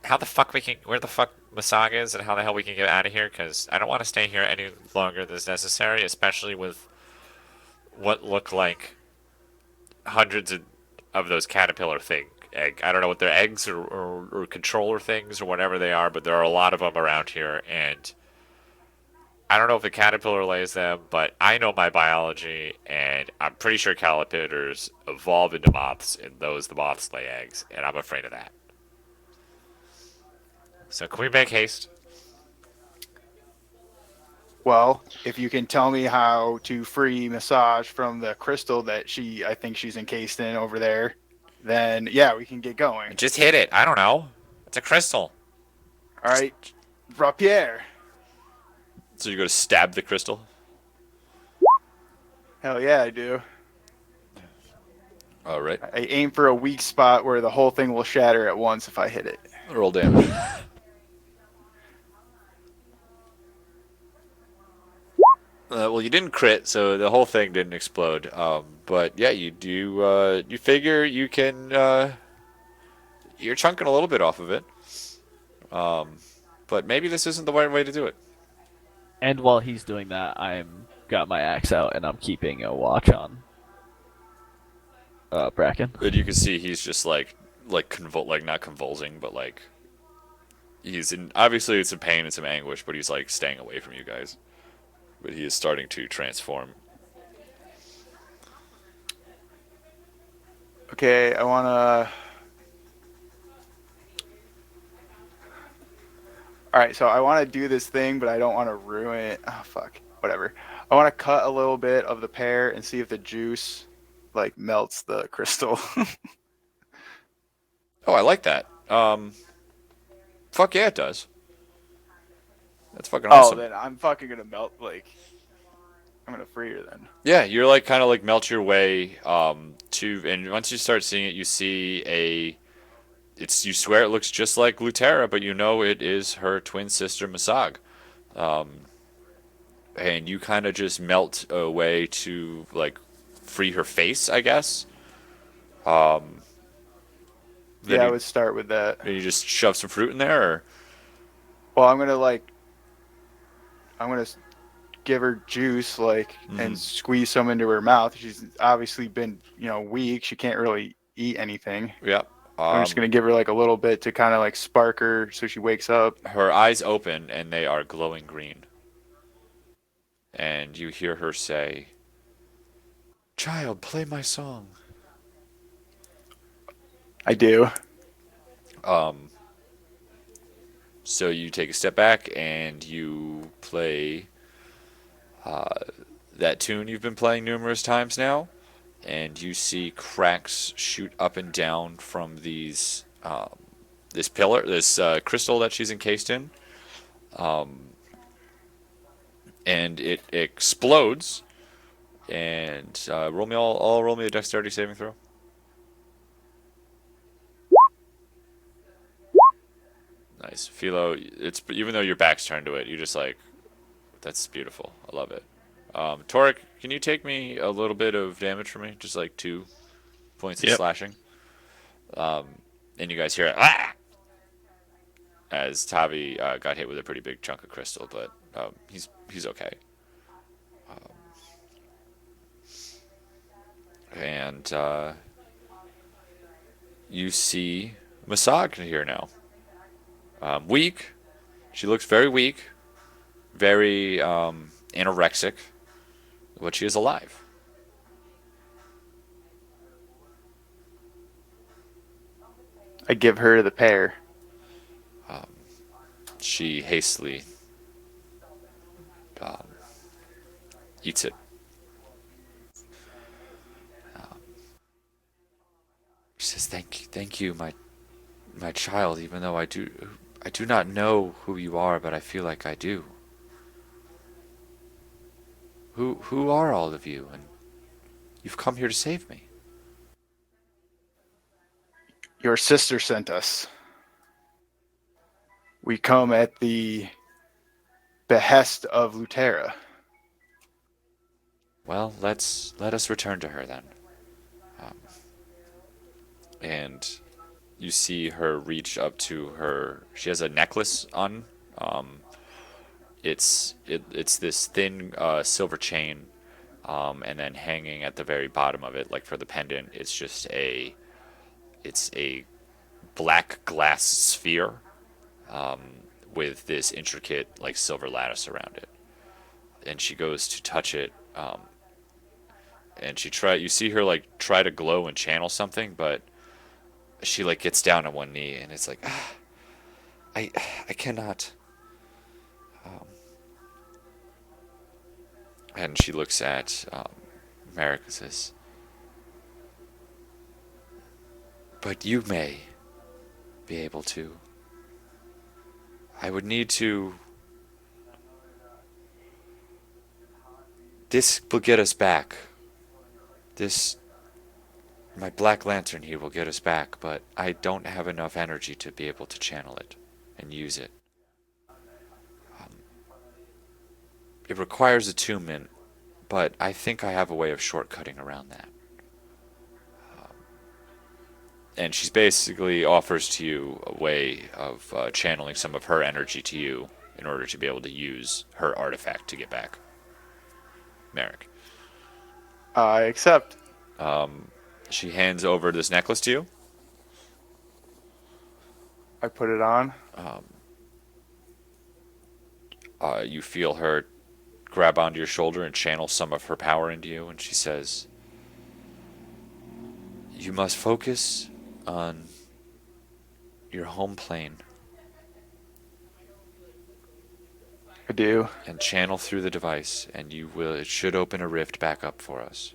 how the fuck where the fuck Masag is and how the hell we can get out of here? Because I don't want to stay here any longer than is necessary, especially with what look like hundreds of those caterpillar egg. I don't know what they're eggs or controller things or whatever they are, but there are a lot of them around here, and I don't know if a caterpillar lays them, but I know my biology, and I'm pretty sure caterpillars evolve into moths, and the moths lay eggs, and I'm afraid of that. So can we make haste? Well, if you can tell me how to free Massage from the crystal that I think she's encased in over there, then yeah, we can get going. Just hit it. I don't know. It's a crystal. All right, Rapierre. So you go to stab the crystal? Hell yeah, I do. All right. I aim for a weak spot where the whole thing will shatter at once if I hit it. Roll damage. Well, you didn't crit, so the whole thing didn't explode. But yeah, you do. You figure you can. You're chunking a little bit off of it. But maybe this isn't the right way to do it. And while he's doing that, I'm got my axe out and I'm keeping a watch on Bracken. And you can see he's just like not convulsing, but like he's in. Obviously, it's some pain and some anguish, but he's like staying away from you guys. But he is starting to transform. Okay, I want to... Alright, so I want to do this thing, but I don't want to ruin it. Oh, fuck. Whatever. I want to cut a little bit of the pear and see if the juice, like, melts the crystal. Oh, I like that. Fuck yeah, it does. That's fucking awesome. Oh, then I'm fucking going to melt, like... I'm going to free her then. Yeah, you're like kind of like melt your way to, and once you start seeing it, you see you swear it looks just like Lutera, but you know it is her twin sister Masag. And you kind of just melt away to like free her face, I guess. Yeah, I would start with that. And you just shove some fruit in there, or? Well, I'm going to give her juice, like, and squeeze some into her mouth. She's obviously been, weak. She can't really eat anything. Yeah. I'm just going to give her, like, a little bit to kind of, like, spark her so she wakes up. Her eyes open, and they are glowing green. And you hear her say, "Child, play my song." I do. So you take a step back, and you play that tune you've been playing numerous times now, and you see cracks shoot up and down from this crystal that she's encased in, and it explodes. And roll me a dexterity saving throw. Nice, Philo. It's even though your back's turned to it, you just like, that's beautiful. I love it. Torek, can you take me a little bit of damage from me? Just like 2 points of slashing. And you guys hear it, "Ah!" as Tavi got hit with a pretty big chunk of crystal, but he's okay. And you see Masag here now. Weak. She looks very weak, very anorexic, but she is alive. I give her the pear. She hastily eats it. She says, thank you, my child. Even though I do not know who you are, but I feel like I do. Who are all of you? And you've come here to save me. Your sister sent us. We come at the behest of Lutera. Well, let us return to her then. And you see her reach up to her. She has a necklace on. Um, it's this thin silver chain, and then hanging at the very bottom of it, like for the pendant, it's a black glass sphere with this intricate like silver lattice around it. And she goes to touch it, and you see her like try to glow and channel something, but she like gets down on one knee and it's like, I I cannot. And she looks at Merrick and says, but you may be able to. I would need to. This will get us back. This, my black lantern here will get us back, but I don't have enough energy to be able to channel it and use it. It requires attunement, but I think I have a way of shortcutting around that. And she basically offers to you a way of channeling some of her energy to you in order to be able to use her artifact to get back. Merrick. I accept. She hands over this necklace to you. I put it on. You feel her grab onto your shoulder and channel some of her power into you, and she says, you must focus on your home plane I do. and channel through the device, and it should open a rift back up for us.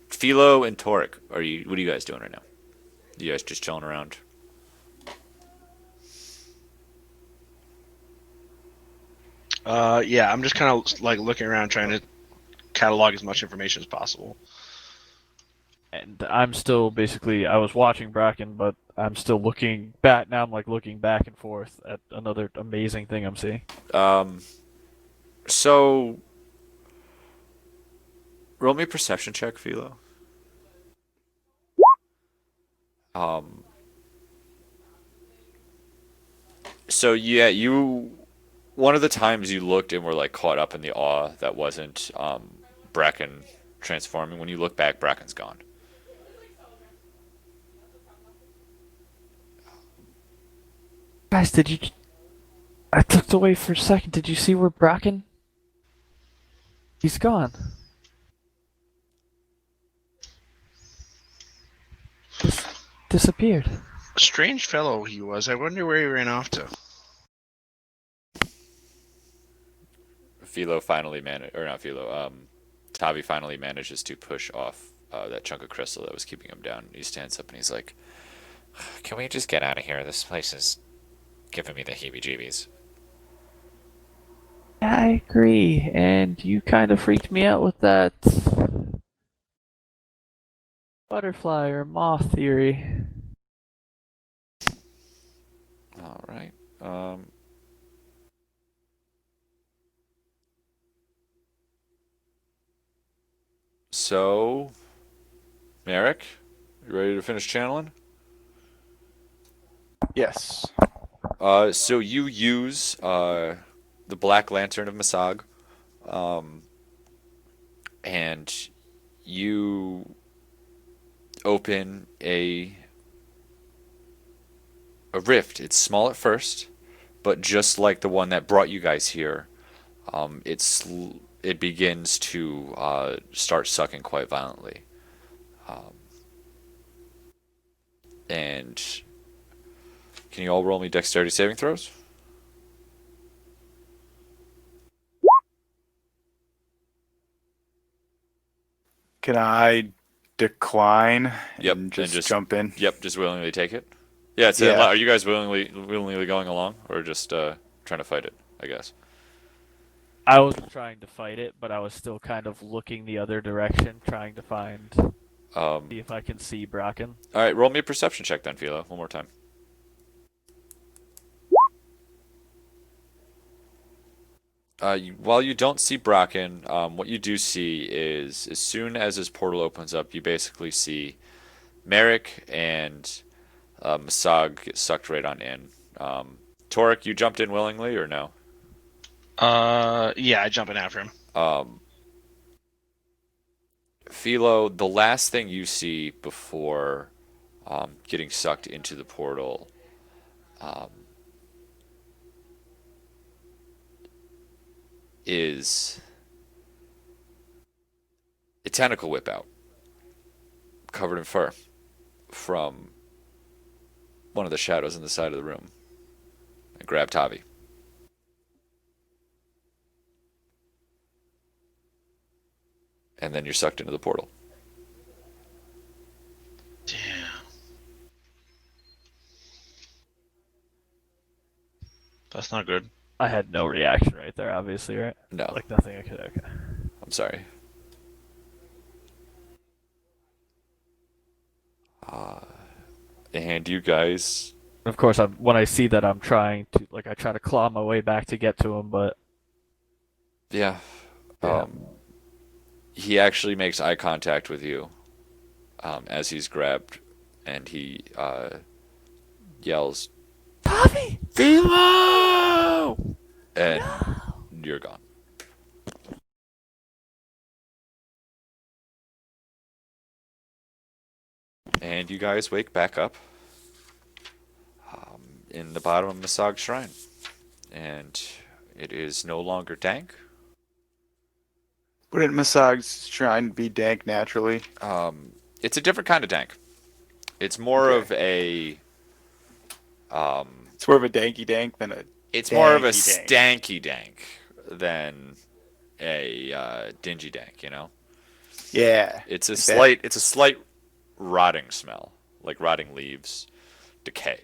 Philo and Torek, what are you guys doing right now? You guys just chilling around? Yeah, I'm just kind of like looking around, trying to catalog as much information as possible. And I'm still basically I was watching Bracken, but I'm still looking back now. I'm like looking back and forth at another amazing thing I'm seeing. So roll me a perception check, Philo. So yeah, one of the times you looked and were like caught up in the awe that wasn't Bracken transforming. When you look back, Bracken's gone. Guys, did you? I looked away for a second. Did you see where Bracken? He's gone. Disappeared. Strange fellow he was. I wonder where he ran off to. Philo finally or not Philo, Tavi finally manages to push off that chunk of crystal that was keeping him down. He stands up and he's like, Can we just get out of here? This place is giving me the heebie-jeebies. I agree, and you kind of freaked me out with that butterfly or moth theory. all right. So, Merrick, you ready to finish channeling? Yes. So you use the Black Lantern of Masag, and you open a rift. It's small at first, but just like the one that brought you guys here, it begins to start sucking quite violently. And can you all roll me dexterity saving throws? Can I decline Yep, and and just just jump in? just willingly take it. Yeah, it's Yeah. are you guys willingly going along, or just trying to fight it? I guess. I wasn't trying to fight it, but I was still kind of looking the other direction, trying to see if I can see Bracken. All right, roll me a perception check then, Philo. One more time. While you don't see Bracken, what you do see is as soon as his portal opens up, you basically see Merrick and Masag get sucked right on in. Torek, you jumped in willingly or no? Yeah, I jump in after him. Philo, the last thing you see before getting sucked into the portal is a tentacle whip out, covered in fur, from one of the shadows in the side of the room, and grab Tavi. And then you're sucked into the portal. Damn. That's not good. I had no reaction right there, obviously, right? No, Like nothing I could. Okay. I'm sorry. And you guys, Of course, when I see that, I'm trying to I try to claw my way back to get to him, but yeah, yeah. he actually makes eye contact with you as he's grabbed, and he yells, Tavi! "Philo!" And you're gone. And you guys wake back up in the bottom of Masag Shrine. And it is no longer dank. Wouldn't Masag's shrine be dank naturally? It's a different kind of dank. It's more Okay. of a. It's more of a danky dank than a. It's more of a Danky dank. stanky dank than a dingy dank. You know, Yeah. it's a Like slight. It's a slight rotting smell, like rotting leaves, decay.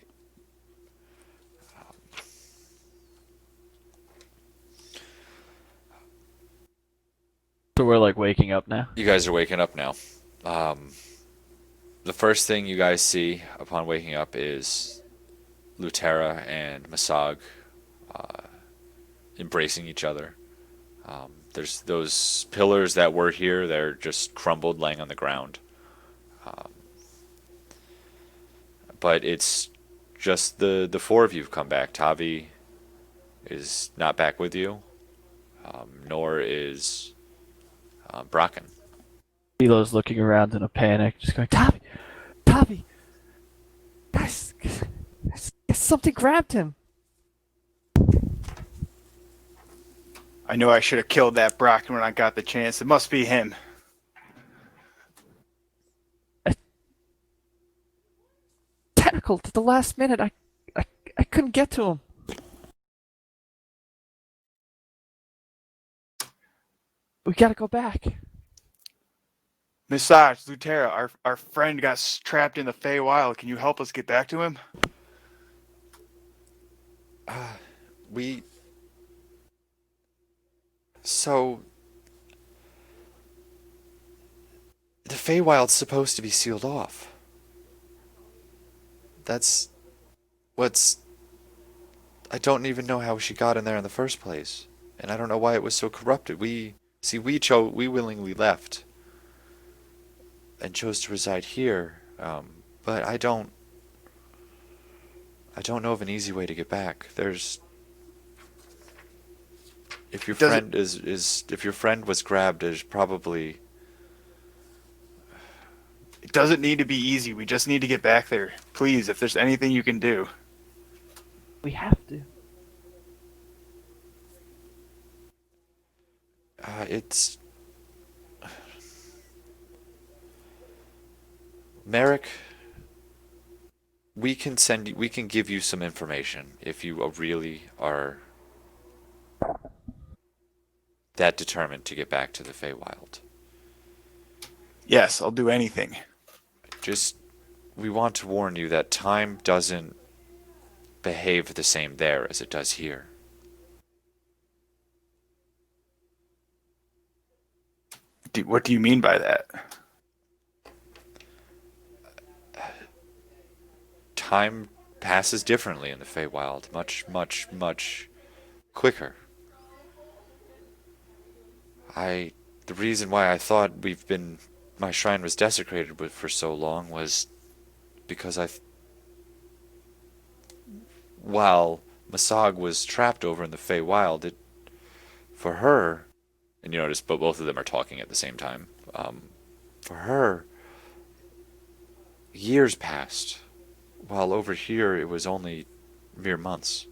So we're waking up now. You guys are waking up now. The first thing you guys see upon waking up is Lutera and Masag embracing each other. There's those pillars that were here, they're just crumbled, laying on the ground. But it's just the four of you have come back. Tavi is not back with you, nor is Bracken. Philo's looking around in a panic, just going, Tavi! Tavi! Guys, something grabbed him! I know I should have killed that Brockton when I got the chance. It must be him. Tentacled at the last minute. I couldn't get to him. We gotta go back. Massage, Lutera, our friend got trapped in the Feywild. Can you help us get back to him? So the Feywild's supposed to be sealed off. That's what's. I don't even know how she got in there in the first place, and I don't know why it was so corrupted. We willingly left and chose to reside here, but I don't know of an easy way to get back. There's if your friend if your friend was grabbed, there's probably. It doesn't need to be easy. We just need to get back there. Please, if there's anything you can do. We have to. It's Merrick we can give you some information if you really are that determined to get back to the Feywild. Yes, I'll do anything. Just, we want to warn you that time doesn't behave the same there as it does here. What do you mean by that? Time passes differently in the Feywild, much, much, much quicker. The reason why I thought my shrine was desecrated for so long was because while Masag was trapped over in the Feywild, for her, and you notice, but both of them are talking at the same time. For her, years passed, while over here it was only mere months.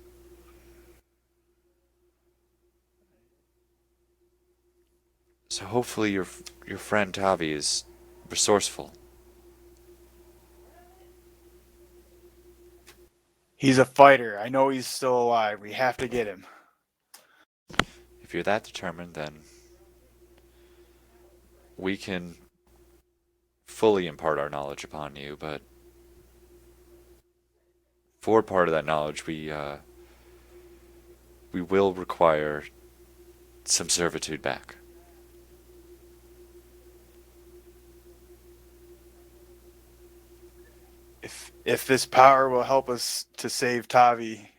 So hopefully your friend Tavi is resourceful. He's a fighter. I know he's still alive. We have to get him. If you're that determined, then we can fully impart our knowledge upon you, but for part of that knowledge, we will require some servitude back. If this power will help us to save Tavi,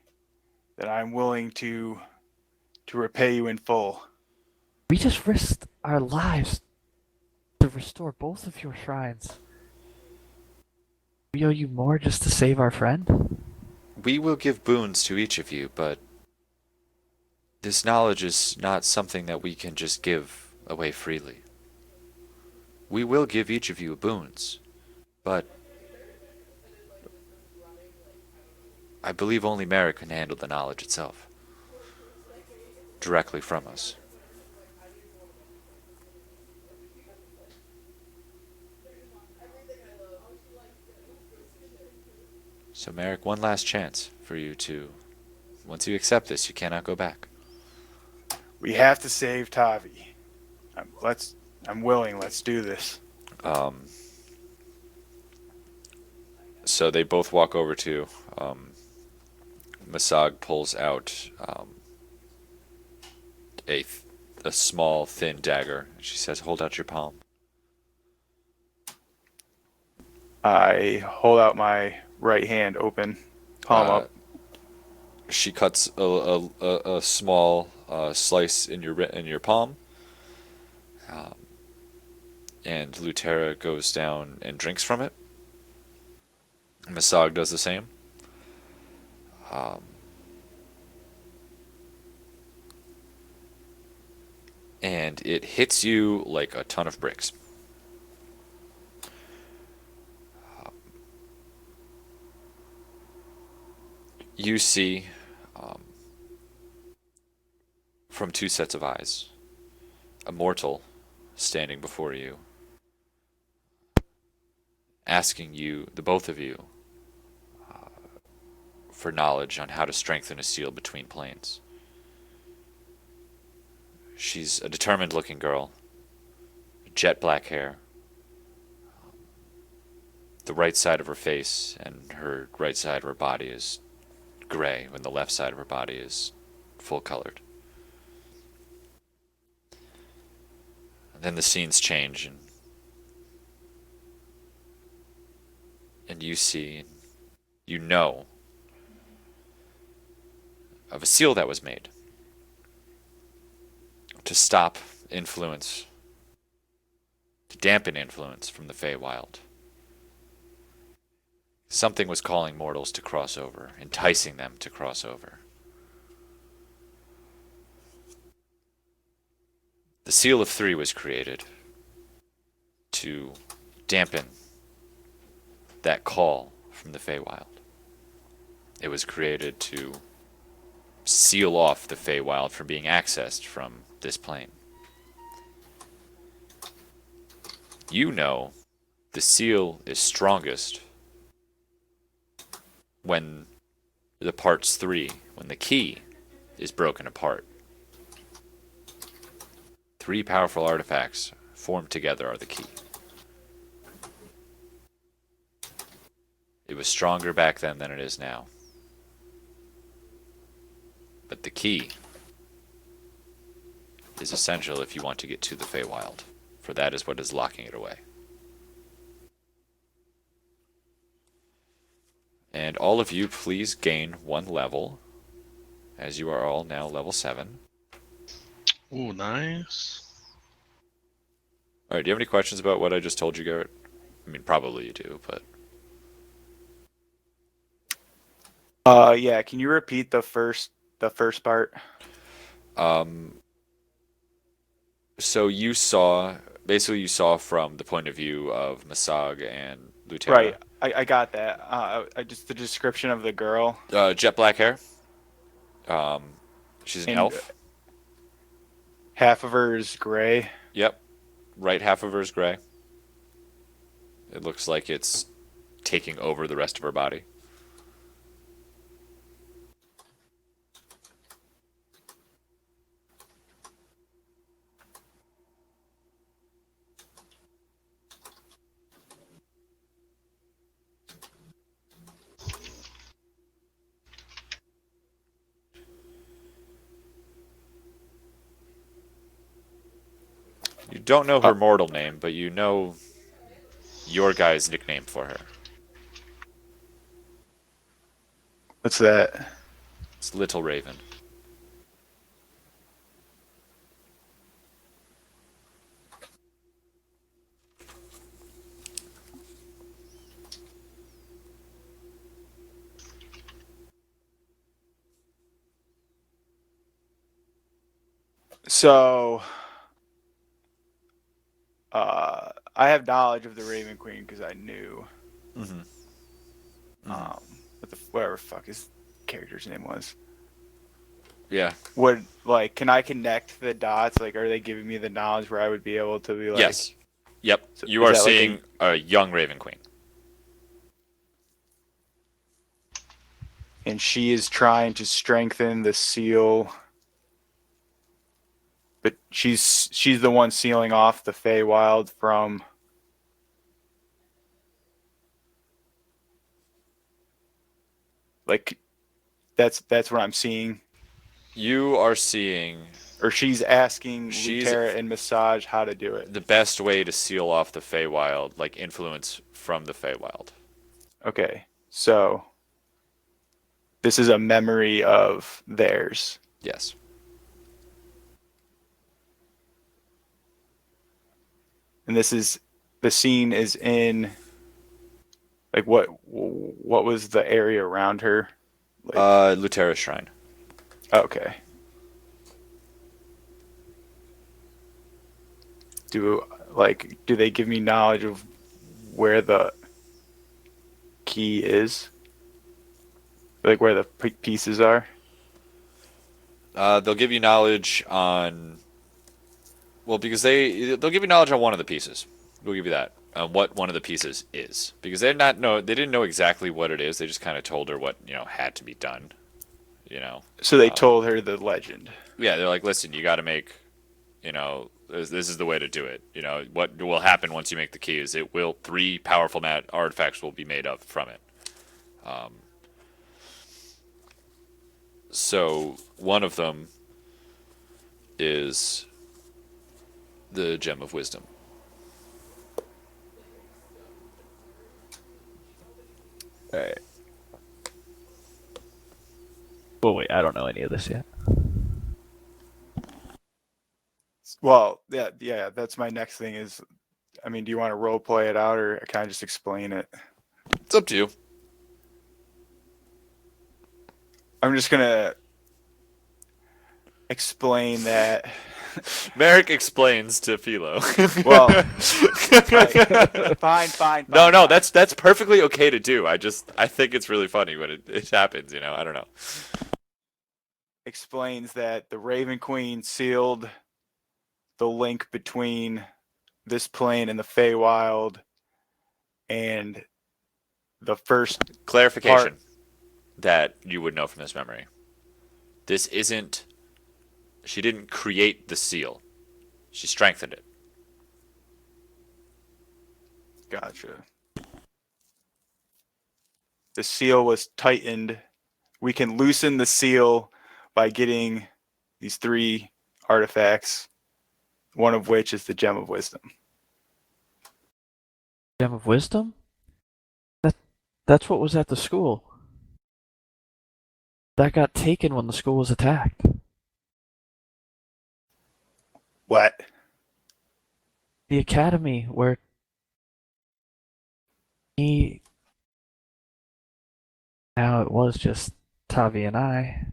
then I'm willing to repay you in full. We just risked our lives to restore both of your shrines. We owe you more just to save our friend? We will give boons to each of you, but this knowledge is not something that we can just give away freely. We will give each of you boons, but I believe only Merrick can handle the knowledge itself, directly from us. So Merrick, one last chance for you to, once you accept this, you cannot go back. We have to save Tavi. I'm willing. Let's do this. So they both walk over to Masag pulls out a small, thin dagger. She says, hold out your palm. I hold out my right hand open, palm up. She cuts a small slice in your palm, and Lutera goes down and drinks from it. Masag does the same. And it hits you like a ton of bricks. You see, from two sets of eyes, a mortal standing before you, asking you, the both of you, for knowledge on how to strengthen a seal between planes. She's a determined-looking girl, jet black hair. The right side of her face and her right side of her body is gray, when the left side of her body is full-colored. And then the scenes change, and you see, you know, of a seal that was made to stop influence, to dampen influence from the Feywild. Something was calling mortals to cross over, enticing them to cross over. The Seal of Three was created to dampen that call from the Feywild. It was created to seal off the Feywild from being accessed from this plane. You know the seal is strongest when the parts 3, when the key is broken apart. 3 powerful artifacts formed together are the key. It was stronger back then than it is now. But the key is essential if you want to get to the Feywild, for that is what is locking it away. And all of you, please gain 1 level, as you are all now level 7. Ooh, nice. Alright, do you have any questions about what I just told you, Garrett? I mean, probably you do, but... Yeah, can you repeat the first part? So you saw from the point of view of Masag and Lutera. Right, I got that. Just the description of the girl. Jet black hair. She's an And elf. half of her is gray. Yep. Right half of her is gray. It looks like it's taking over the rest of her body. You don't know her mortal name, but you know your guy's nickname for her. What's that? It's Little Raven. So, I have knowledge of the Raven Queen because I knew. Whatever fuck his character's name was. Yeah. Can I connect the dots? Like, are they giving me the knowledge where I would be able to be like? Yes. Yep. So You is are that like seeing a young Raven Queen. and she is trying to strengthen the seal. But she's the one sealing off the Feywild from. Like, that's what I'm seeing. You are seeing Or she's asking Lutera and Massage how to do it. the best way to seal off the Feywild, like influence from the Feywild. Okay, so this is a memory of theirs. Yes. And the scene is in, like, what was the area around her? Like, Lutera's Shrine. okay. Do they give me knowledge of where the key is? Like, where the pieces are? They'll give you knowledge on... Well, because they'll give you knowledge on one of the pieces. We'll give you that. What one of the pieces is. Because they didn't know exactly what it is. They just kind of told her what, had to be done. So they told her the legend. Yeah, they're like, listen, you got to make, this is the way to do it. What will happen once you make the key is 3 powerful artifacts will be made up from it. So one of them is the Gem of Wisdom. All right. Well, wait, I don't know any of this yet. Well, yeah, that's my next thing is, I mean, do you want to role play it out or can I just explain it? It's up to you. I'm just going to explain that. Merrick explains to Philo. Well, fine. No, that's perfectly okay to do. I think it's really funny when it happens, I don't know. Explains that the Raven Queen sealed the link between this plane and the Feywild, and the first Clarification. that you would know from this memory. This isn't. She didn't create the seal. She strengthened it. Gotcha. The seal was tightened. We can loosen the seal by getting these 3 artifacts, one of which is the Gem of Wisdom. Gem of Wisdom? That's what was at the school. That got taken when the school was attacked. What? The academy where he. Now it was just Tavi and I.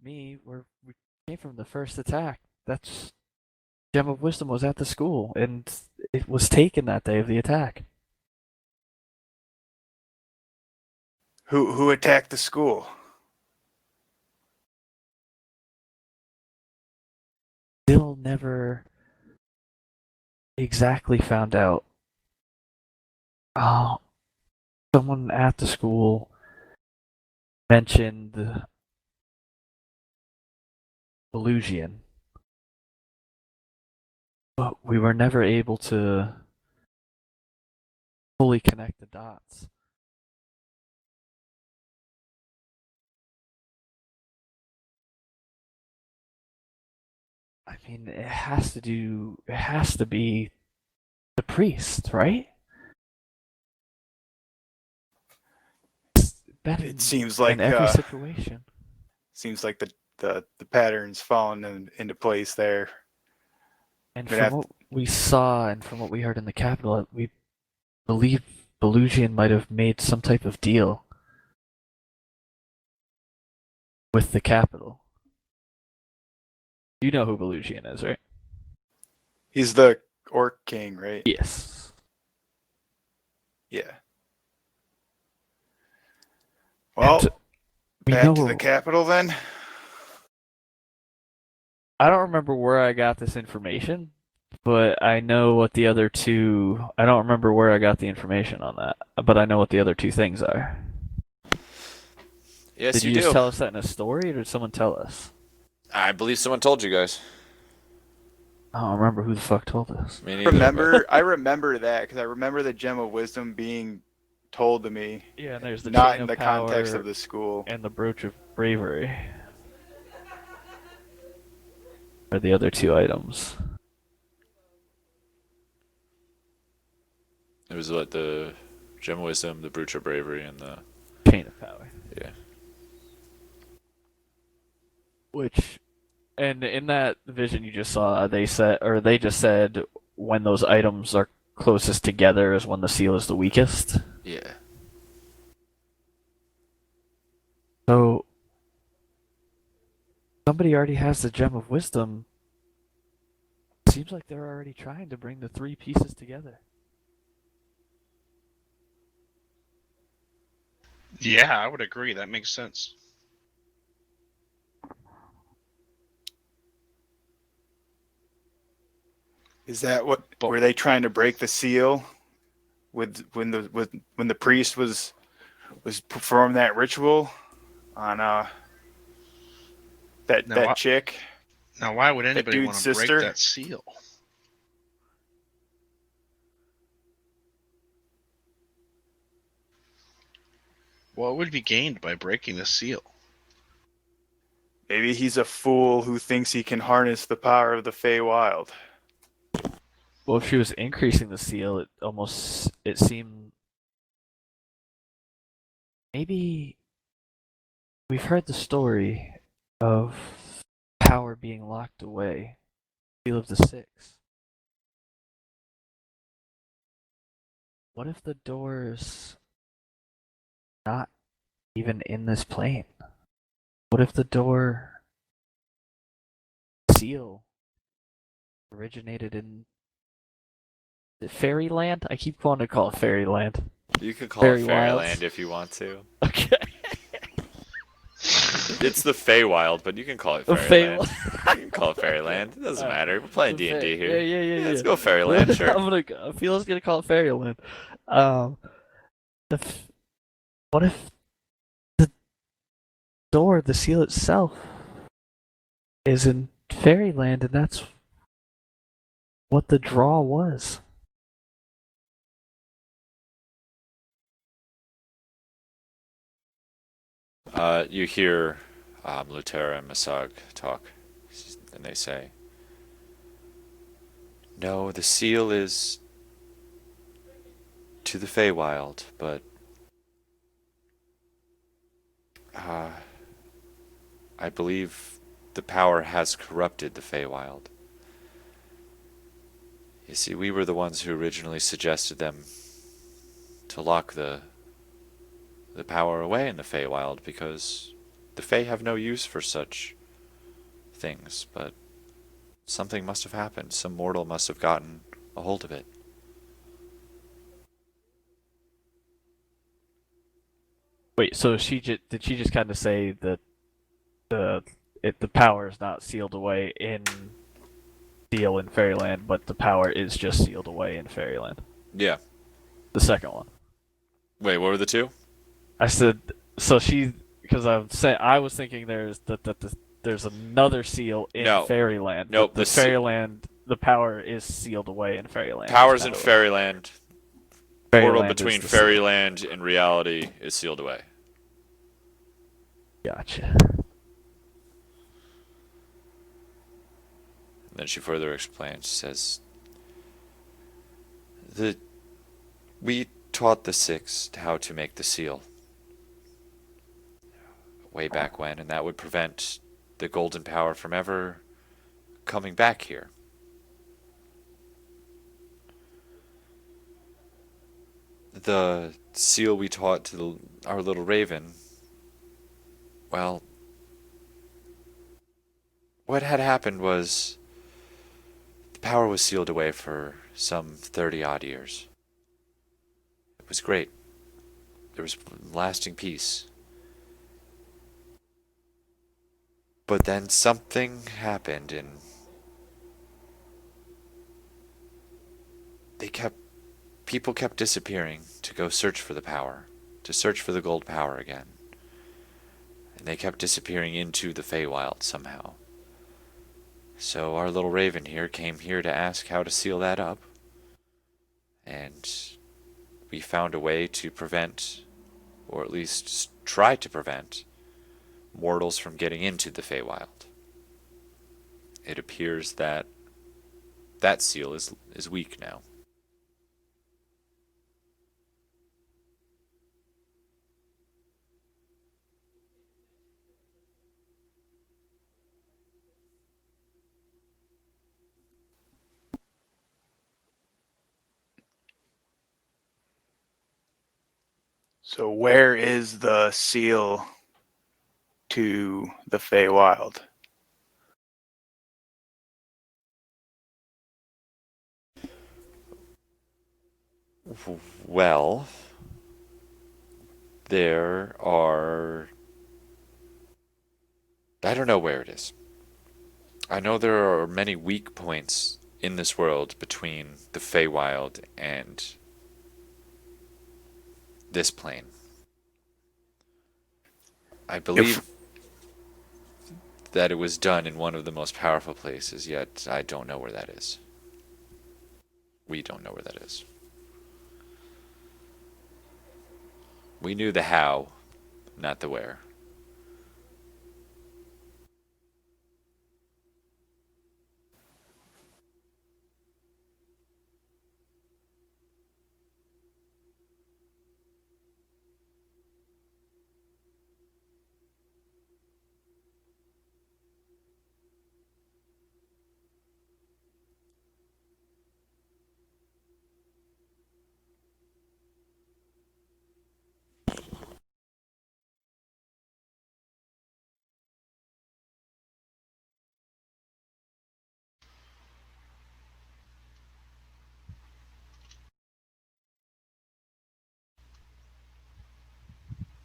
Me, we came from the first attack. That's Gem of Wisdom was at the school, and it was taken that day of the attack. Who attacked the school? Still never exactly found out. Oh, someone at the school mentioned Belusian, but we were never able to fully connect the dots. I mean, it has to be the priest, right? It seems like in every situation. Seems like the pattern's fallen into place there. And from what we saw and from what we heard in the Capitol, we believe Belusian might have made some type of deal with the Capitol. You know who Belusian is, right? He's the Orc King, right? Yes. Yeah. Well, back to the Capitol then. I don't remember where I got this information, but I know what the other two. I don't remember where I got the information on that, but I know what the other 2 things are. Yes, did you just tell us that in a story, or did someone tell us? I believe someone told you guys. I don't remember who the fuck told us. Me neither, I remember that because I remember the Gem of Wisdom being told to me. Yeah, and there's the not chain in of the power context of the school and the brooch of bravery. Are the other 2 items. It was what the Gem of Wisdom, the Brooch of Bravery, and the chain of power. Yeah. And in that vision you just saw, they just said when those items are closest together is when the seal is the weakest. Yeah. So somebody already has the Gem of Wisdom. Seems like they're already trying to bring the 3 pieces together. Yeah, I would agree. That makes sense. Is that what were they trying to break the seal when the priest was performing that ritual on that chick? Now, why would anybody want to break sister? that seal? What would be gained by breaking the seal? Maybe he's a fool who thinks he can harness the power of the Feywild. Well, if she was increasing the seal, it seemed maybe we've heard the story of power being locked away. Seal of the 6. What if the door's not even in this plane? What if the door seal originated in Fairyland? I keep wanting to call it Fairyland. You could call it Fairyland if you want to. Okay. It's the Feywild, but you can call it Fairyland. You can call it Fairyland. It doesn't matter. We're playing D&D here. Yeah. Let's go Fairyland, sure. I feel like gonna call it Fairyland. What if door, the seal itself, is in fairyland, and that's what the draw was. You hear Lutera and Masag talk, and they say, "No, the seal is to the Feywild, but uh, I believe the power has corrupted the Feywild. You see, we were the ones who originally suggested them to lock the power away in the Feywild because the Fey have no use for such things, but something must have happened. Some mortal must have gotten a hold of it." Wait, so did she just kind of say that the power is not sealed away in Seal in Fairyland, but the power is just sealed away in Fairyland? Yeah. The second one. Wait, what were the two? I said so she because I was thinking there's another seal in No. Fairyland. Nope, But the Fairyland the power is sealed away in Fairyland. Powers in Fairyland. Portal Fairyland between is the seal. Fairyland and reality is sealed away. Gotcha. And then she further explains, says, We taught the Six how to make the seal way back when, and that would prevent the golden power from ever coming back here. The seal we taught to our little raven, well, what had happened was the power was sealed away for some 30 odd years. It was great. There was lasting peace. But then something happened, and people kept disappearing to go search for the power, to search for the gold power again. And they kept disappearing into the Feywild somehow. So our little raven here came here to ask how to seal that up. And we found a way to prevent, or at least try to prevent, mortals from getting into the Feywild. It appears that that seal is weak now. So where is the seal to the Feywild? Well, there are... I don't know where it is. I know there are many weak points in this world between the Feywild and this plane. I believe that it was done in one of the most powerful places, yet I don't know where that is. We don't know where that is. We knew the how, not the where.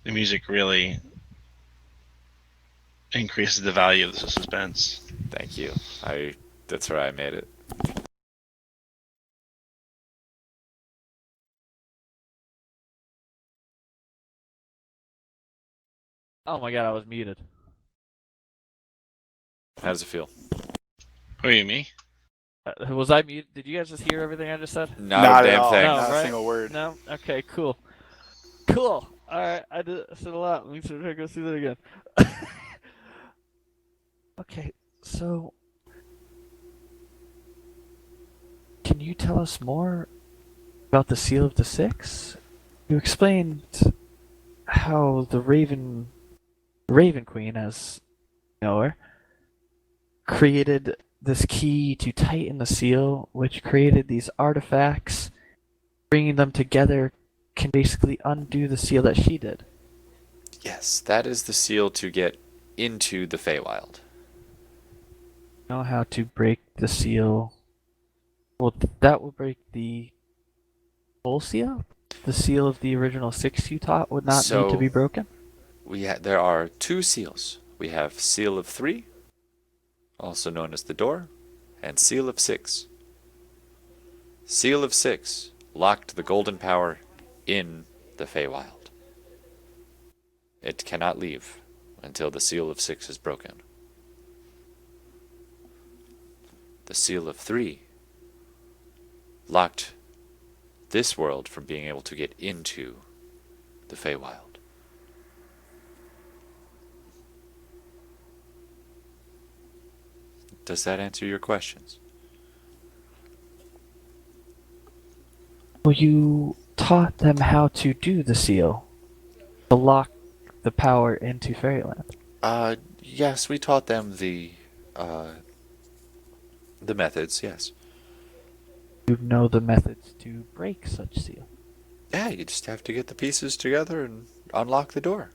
The music really increases the value of the suspense. Thank you. That's where I made it. Oh my god, I was muted. How does it feel? Who are you, me? Was I muted? Did you guys just hear everything I just said? Not a Not at damn all. thing. No, Not a right? single word. No? Okay, cool. Cool. Alright, I said a lot. Let me try to go through that again. Okay, so can you tell us more about the Seal of the Six? You explained how the Raven Queen, as you know her, created this key to tighten the seal, which created these artifacts. Bringing them together can basically undo the seal that she did. Yes, that is the seal to get into the Feywild. Know how to break the seal. Well, that will break the full seal. The seal of the original six you taught would not need to be So broken. there are 2 seals. We have Seal of 3, also known as the door, and Seal of 6. Seal of 6 locked the golden power in the Feywild. It cannot leave until the Seal of 6 is broken. The Seal of 3 locked this world from being able to get into the Feywild. Does that answer your questions? Well, you taught them how to do the seal, to lock the power into Fairyland. Yes, we taught them the methods, yes. You know the methods to break such seal. Yeah, you just have to get the pieces together and unlock the door.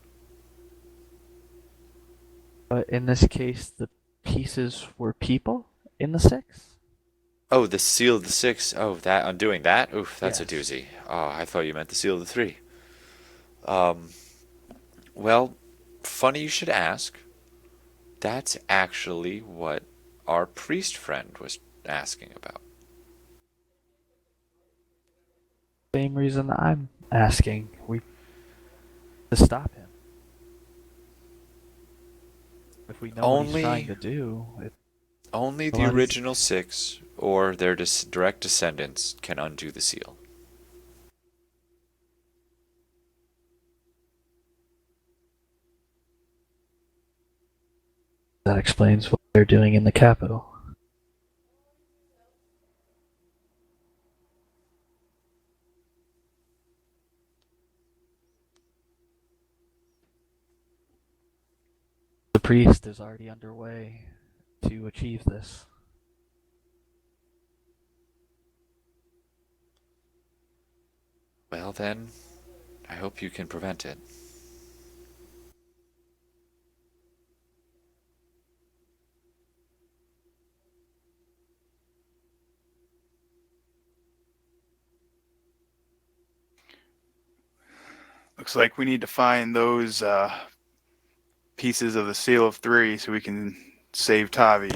But in this case, the pieces were people in the six? Oh, the Seal of the 6. Oh, that undoing that? Oof, that's a Yes. doozy. Oh, I thought you meant the Seal of the 3. Um, well, funny you should ask. That's actually what our priest friend was asking about. Same reason I'm asking. We to stop him. If we know what he's trying to do, Only the lot easier. original 6 or their direct descendants can undo the seal. That explains what they're doing in the capital. The priest is already underway to achieve this. Well, then, I hope you can prevent it. Looks like we need to find those pieces of the Seal of 3 so we can save Tavi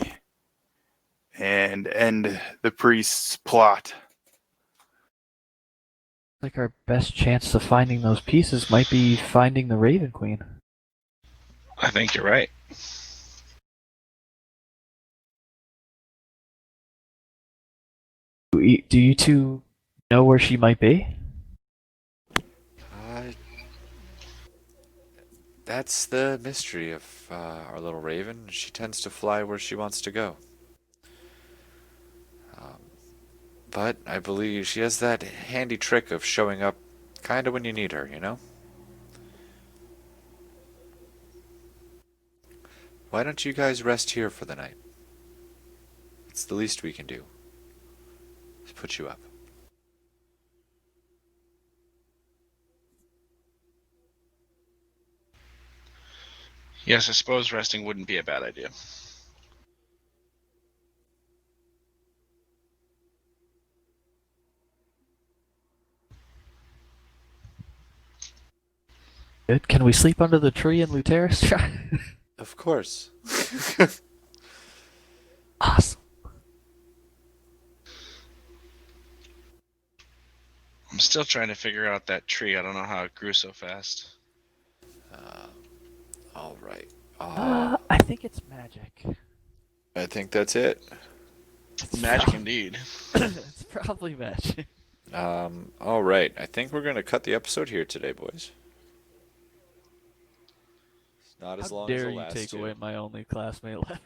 and end the priest's plot. Like our best chance of finding those pieces might be finding the Raven Queen. I think you're right. Do you two know where she might be? That's the mystery of our little raven. She tends to fly where she wants to go. But I believe she has that handy trick of showing up kind of when you need her, you know? Why don't you guys rest here for the night? It's the least we can do. Just put you up. Yes, I suppose resting wouldn't be a bad idea. Good. Can we sleep under the tree in Luteris? Of course. Awesome. I'm still trying to figure out that tree. I don't know how it grew so fast. All right. I think it's magic. I think that's it. It's Magic prob- indeed. it's probably magic. All right. I think we're gonna cut the episode here today, boys. It's not as How long as dare the you last take two. away my only classmate left?